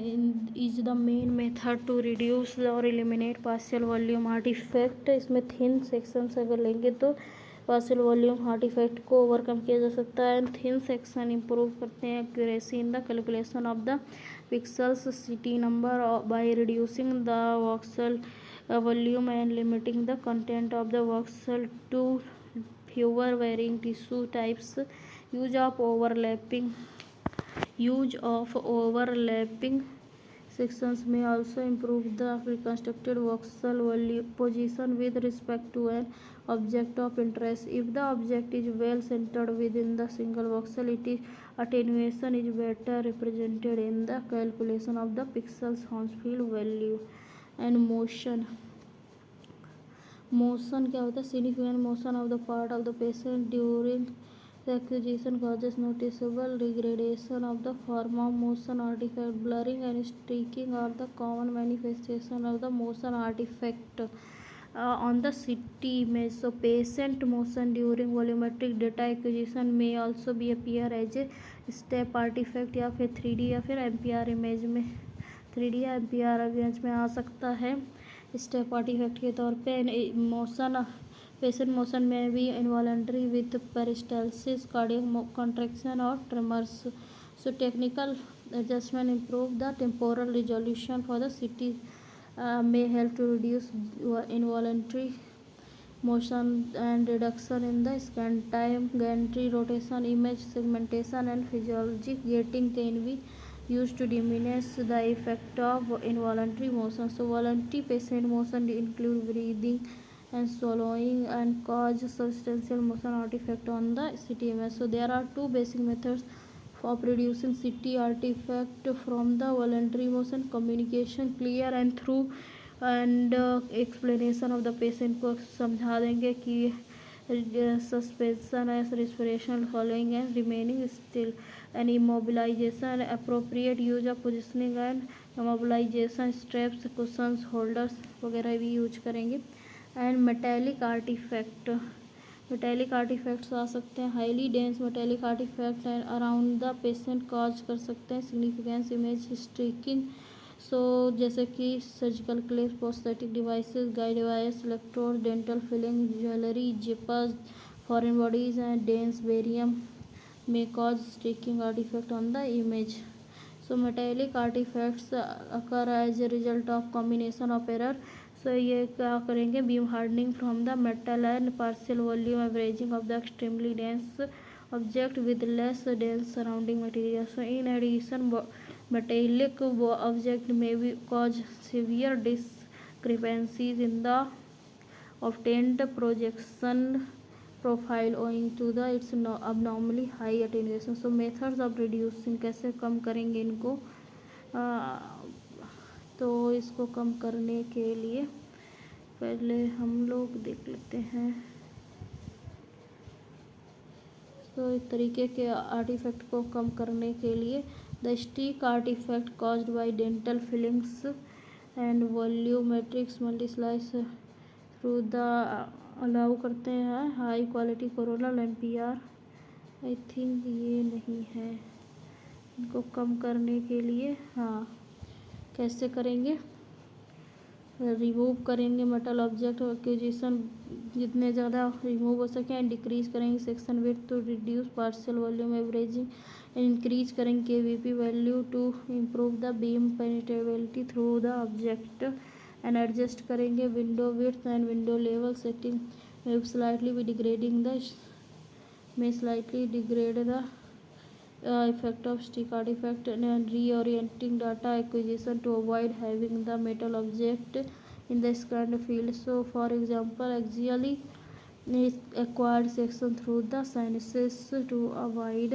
A: is the main method to reduce or eliminate partial volume artifact. इसमें thin sections अगर लेंगे तो partial volume artefact को overcome किया जा सकता है. एंड थिन सेक्शन इम्प्रूव करते हैं accuracy in the calculation of the pixels CT number by reducing the voxel volume and limiting the content of the voxel to fewer varying tissue types. Use of overlapping sections may also improve the reconstructed voxel position with respect to an object of interest. If the object is well centered within the single voxel, attenuation is better represented in the calculation of the pixel's Hounsfield value. And motion क्या होता है, significant motion of the part of the patient during the acquisition causes noticeable degradation of the form of motion artifact. Blurring and streaking are the common manifestation of the motion artifact on the CT image. So patient motion during volumetric data acquisition may also be appear as a step artifact या फिर 3D या फिर MPR image में 3D या MPR image में आ सकता है step artefact के तौर पे. मोशन पेशेंट मोशन में भी involuntary with peristalsis, cardiac contraction और tremors. So technical adjustment improve the temporal resolution for the CT may help to reduce involuntary motion and reduction in the scan time. Gantry rotation, image segmentation and physiologic gating can be used to diminish the effect of involuntary motion. So voluntary patient motion include breathing and swallowing and cause substantial motion artifact on the CT image. So there are two basic methods of reducing CT artifact from the voluntary motion: communication clear and through and explanation of the patient को समझा देंगे कि suspension as respiration following and remaining still, and immobilization, appropriate use of positioning and immobilization, straps, cushions, holders वगैरह भी use करेंगे. And metallic artefacts आ सकते हैं. Highly dense metallic artifact around the patient cause कर सकते हैं सिग्निफिकेंस इमेज स्ट्रीकिंग. सो जैसे कि surgical clips, prosthetic devices, guide wires, electrode, dental filling, jewellery, zippers, foreign bodies and dense barium may cause streaking artifact on the image. So metallic artifacts occur as a result of combination of error. So ये क्या करेंगे, beam hardening from the metal and partial volume averaging of the extremely dense object with less dense surrounding material. So in addition metallic object may be cause severe discrepancies in the obtained projection profile owing to the its abnormally high attenuation. So methods of reducing, कैसे कम करेंगे इनको. तो इसको कम करने के लिए पहले हम लोग देख लेते हैं. तो इस तरीके के आर्टिफैक्ट को कम करने के लिए the streak artifact caused by dental fillings and volumetrics multislice through the allow करते हैं high quality coronal MPR. I think ये नहीं है. इनको कम करने के लिए कैसे करेंगे, रिमूव करेंगे मेटल ऑब्जेक्ट एक्विजिशन जितने ज़्यादा रिमूव हो सके एंड डिक्रीज करेंगे section width to reduce partial volume averaging and increase करेंगे KVP value to improve the beam penetrability through the object and adjust करेंगे window width and window level setting में slightly भी degrading the may slightly degrade the effect of stick artifact and reorienting data acquisition to avoid having the metal object in the scanned field. So for example, axially acquired section through the sinuses to avoid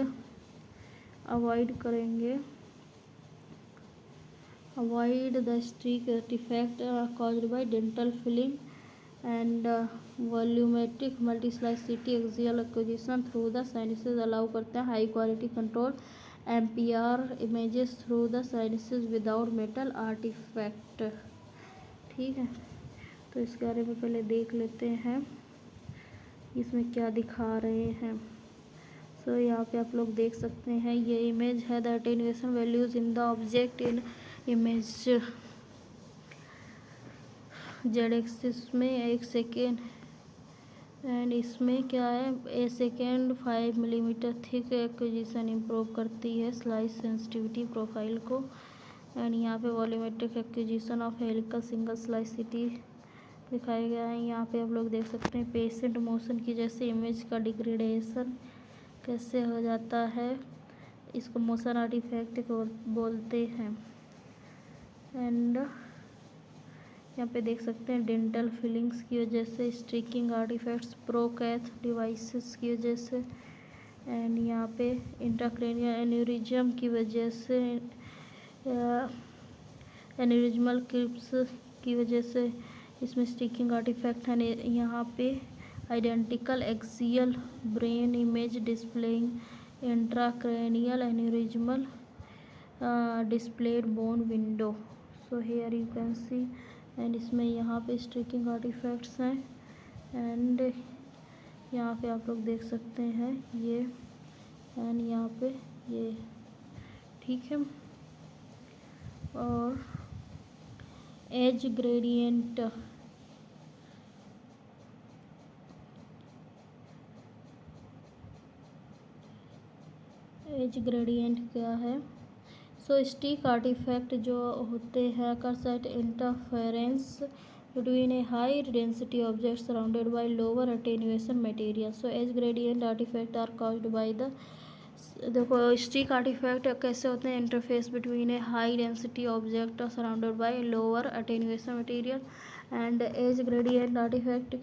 A: the streak artifact caused by dental filling and volumetric multislicity axial acquisition through the sinuses allow करते हैं high quality control ampere images through the sinuses without metal artifact. ठीक है, तो इसके बारे में पहले देख लेते हैं इसमें क्या दिखा रहे हैं। सो यहाँ पे आप लोग देख सकते हैं ये इमेज है the attenuation values in the object in image z axis में 1 सेकेंड एंड इसमें क्या है A second 5 millimetre thick acquisition improve करती है स्लाइस सेंसिटिविटी प्रोफाइल को। एंड यहाँ पे volumetric acquisition of helical single slice CT दिखाया गया है। यहाँ पे आप लोग देख सकते हैं पेशेंट मोशन की जैसे इमेज का डिग्रेडेशन कैसे हो जाता है, इसको मोशन आर्टिफैक्ट बोलते हैं। एंड यहाँ पे देख सकते हैं डेंटल फिलिंग्स की वजह से स्ट्रिकिंग आर्टिफैक्ट्स प्रोकैथ डिवाइसेस की वजह से एंड यहाँ पे इंट्राक्रेनियल एन्यूरिज्म की वजह से एन्यूरिज्मल क्रिप्स की वजह से इसमें स्टिकिंग आर्टिफैक्ट है। यहाँ पे identical axial brain image displaying intracranial aneurysmal displayed bone window. So here you can see and इसमें यहाँ पे स्ट्रिकिंग आर्टिफैक्ट्स हैं एंड यहाँ पे आप लोग देख सकते हैं ये एंड यहाँ पे ये। ठीक है, और एज ग्रेडियंट क्या है। सो स्टिक आर्टिफैक्ट जो होते हैं करसेट interference between a high density object surrounded by lower attenuation material. So edge gradient artifact are caused by the देखो स्टिक आर्टिफैक्ट कैसे होते हैं interface between a high density object surrounded by lower attenuation material and edge gradient artifact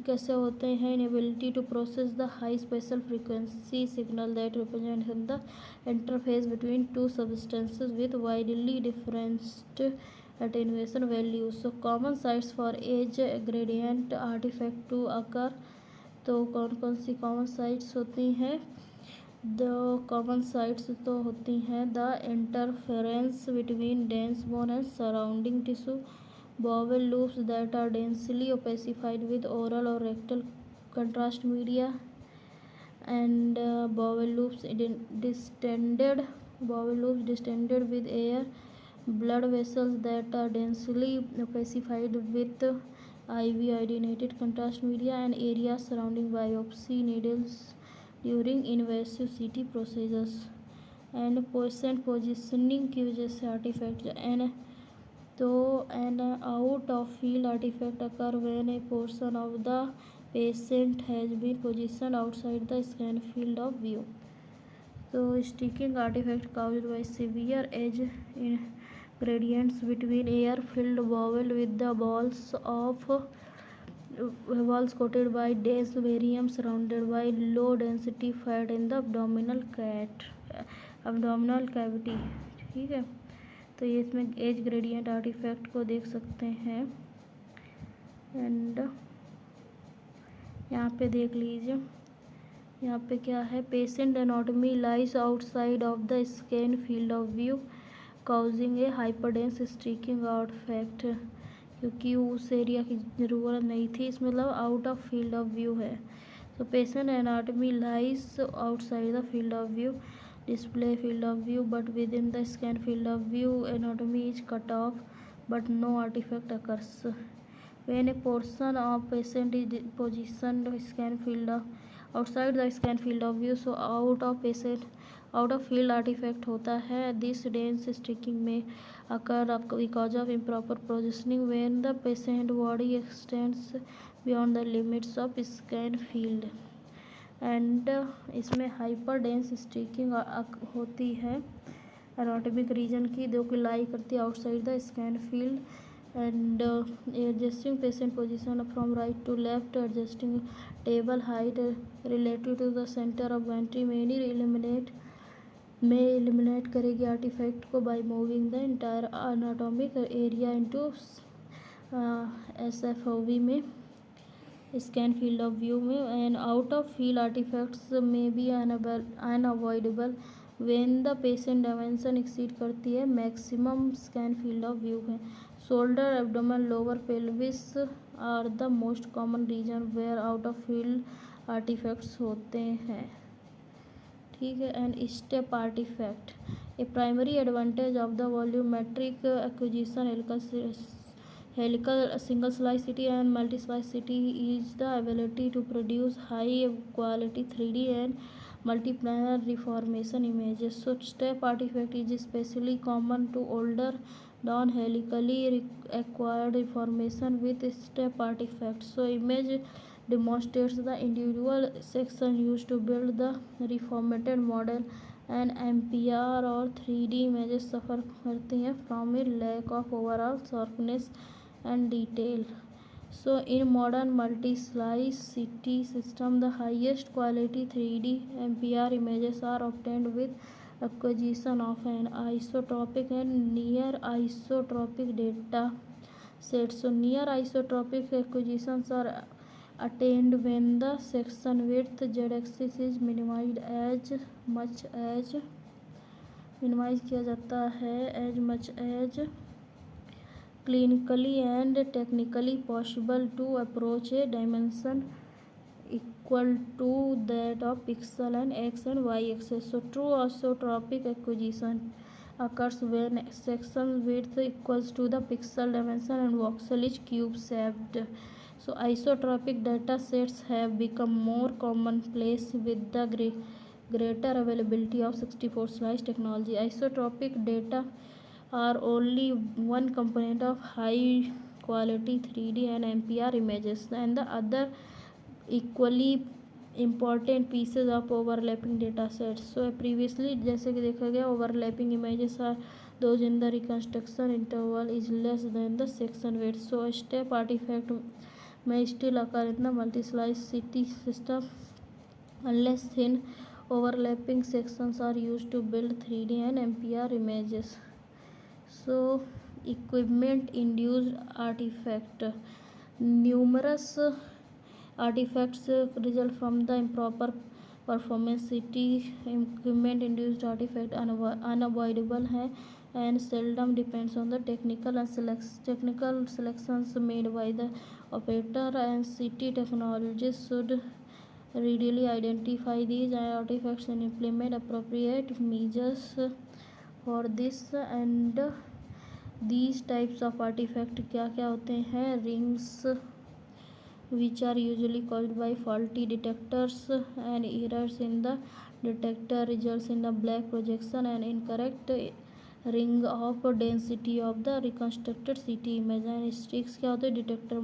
A: कैसे होते हैं inability to process the high spatial frequency signal that represent in the interface between two substances with widely different attenuation values. So common sites for edge gradient artifact to occur, तो कौन कौन सी common sites होती हैं? The common sites तो होती हैं the interference between dense bone and surrounding tissue, bowel loops that are densely opacified with oral or rectal contrast media, and bowel loops distended with air, blood vessels that are densely opacified with IV iodinated contrast media, and areas surrounding biopsy needles during invasive CT procedures, and patient positioning की वजह से artefact an out of field artifact occur when a portion of the patient has been positioned outside the scan field of view. So sticking artifact caused by severe edge gradients between air filled bowel with the walls coated by dense barium surrounded by low density fat in the abdominal cavity। ठीक है, तो ये इसमें as gradient artefact को देख सकते हैं। And यहाँ पे देख लीजिए यहाँ पे क्या है patient anatomy lies outside of the scan field of view causing a hyperdense streaking artifact, क्योंकि उस एरिया की ज़रूरत नहीं थी, इसमें मतलब out of field of view है। तो patient anatomy lies outside the field of view display field of view but within the scan field of view anatomy is cut off but no artifact occurs when a portion of patient is positioned scan field of outside the scan field of view, so out of field artifact होता है। this dense streaking may occur because of improper positioning when the patient body extends beyond the limits of scan field and इसमें hyper dense sticking होती है anatomic reason की जो कि lie करती है outside the scan field and adjusting patient position from right to left adjusting table height relative to the centre of entry में eliminate करेगी आर्टिफैक्ट को by moving the entire anatomic area into SFOV में scan field of view में and out of field artifacts में be unavoidable when the patient dimension exceed करती है maximum scan field of view है। Shoulder abdomen lower pelvis are the most common reason where out of field artifacts होते हैं। ठीक है। And step artifact a primary advantage of the volumetric acquisition helical single slice CT and multi slice CT is the ability to produce high quality 3D and multiplanar reformation images. So step artifact is especially common to older non helically acquired reformation with step artifacts. So image demonstrates the individual section used to build the reformatted model and MPR और 3D images suffer करती हैं from a lack of overall sharpness and detail. So in modern multi-slice CT system, the highest quality 3D MPR images are obtained with acquisition of an isotropic and near isotropic data sets. So near isotropic acquisitions are attained when the section width z-axis is minimized किया जाता है as much as clinically and technically possible to approach a dimension equal to that of pixel and x and y axis. So true isotropic acquisition occurs when section width equals to the pixel dimension and voxel is cube shaped. So isotropic data sets have become more commonplace with the greater availability of 64 slice technology. Isotropic data are only one component of high quality 3D and MPR images and the other equally important pieces of overlapping data sets. So previously जैसे कि देखा गया overlapping images are those in the reconstruction interval is less than the section width. So step artifact may still occur in the multi-slice CT system unless thin overlapping sections are used to build 3D and MPR images. So equipment induced artifact numerous artifacts result from the improper performance CT equipment induced artifact unavoidable है and seldom depends on the technical selections made by the operator and CT technologists should readily identify these artifacts and implement appropriate measures for this. And these types of artifact क्या क्या होते हैं rings which are usually caused by faulty detectors and errors in the detector results in the black projection and incorrect ring of density of the reconstructed CT image. And streaks क्या होते हैं detector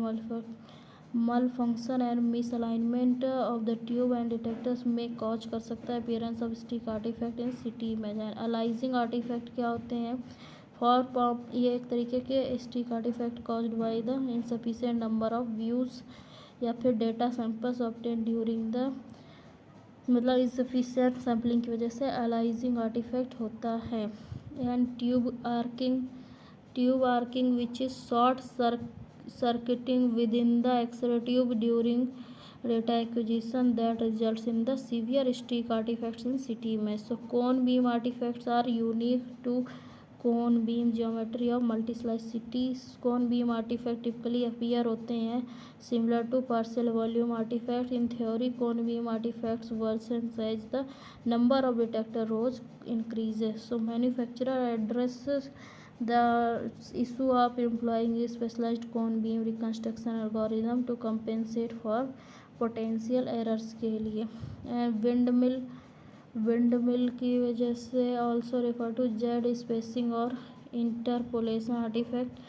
A: malfunction and misalignment of the tube and detectors may cause कर सकता है appearance of streak artifact in CT image. and aliasing artifact क्या होते हैं for pop ये एक तरीके के stick artifact caused by the insufficient number of views या फिर data samples obtain during the मतलब इनसफिशिएंट सैम्पलिंग की वजह से अलाइजिंग आर्टिफैक्ट होता है. And tube arcing which is short circuiting with in the X-ray tube during data acquisition that results in the severe streak artifacts in CT image. So cone beam artifacts are unique to cone beam geometry of multi-slice CT. cone beam artifact typically appear होते हैं similar to partial volume artifact. In theory cone beam artifacts worsens as the number of detector rows increases. So manufacturer addresses the issue of employing a specialized cone beam reconstruction algorithm to compensate for potential errors के लिए. Wind mill की वजह से also refer to Z spacing और interpolation artifact.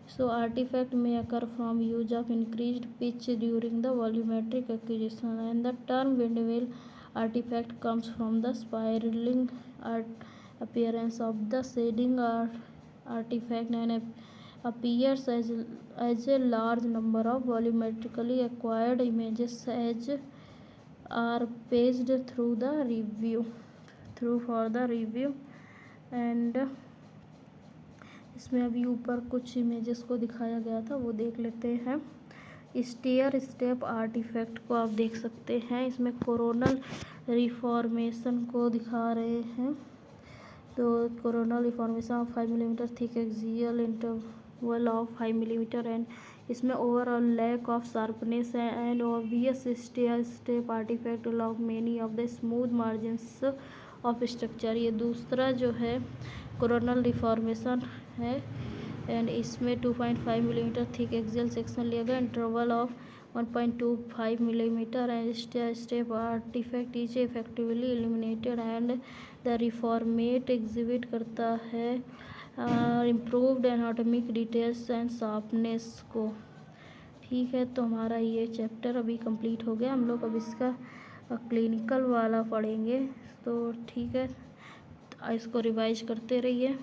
A: So artifact may occur from use of increased pitch during the volumetric acquisition, and the term windmill artifact comes from the spiraling appearance of the shading artifact, and appears as a large number of volumetrically acquired images as are paged through for the review. And इसमें अभी ऊपर कुछ images को दिखाया गया था, वो देख लेते हैं। स्टेयर स्टेप आर्टिफैक्ट को आप देख सकते हैं, इसमें कोरोनल रिफॉर्मेशन को दिखा रहे हैं। तो coronal reformation of 5 millimetre thick axial interval of 5 millimetre, and इसमें overall lack of sharpness and obvious stair step artifact along many of the smooth margins of structure. ये दूसरा जो है कोरोनल रिफॉर्मेशन है, एंड इसमें 2.5 मिलीमीटर थिक एक्सियल सेक्शन लिया गया, interval of 1.25 millimetre, and step artifact is effectively eliminated, and the reformat exhibit करता है improved anatomic details and sharpness को। ठीक है, तो हमारा ये चैप्टर अभी कंप्लीट हो गया। हम लोग अब इसका क्लिनिकल वाला पढ़ेंगे। तो ठीक है, इसको रिवाइज करते रहिए।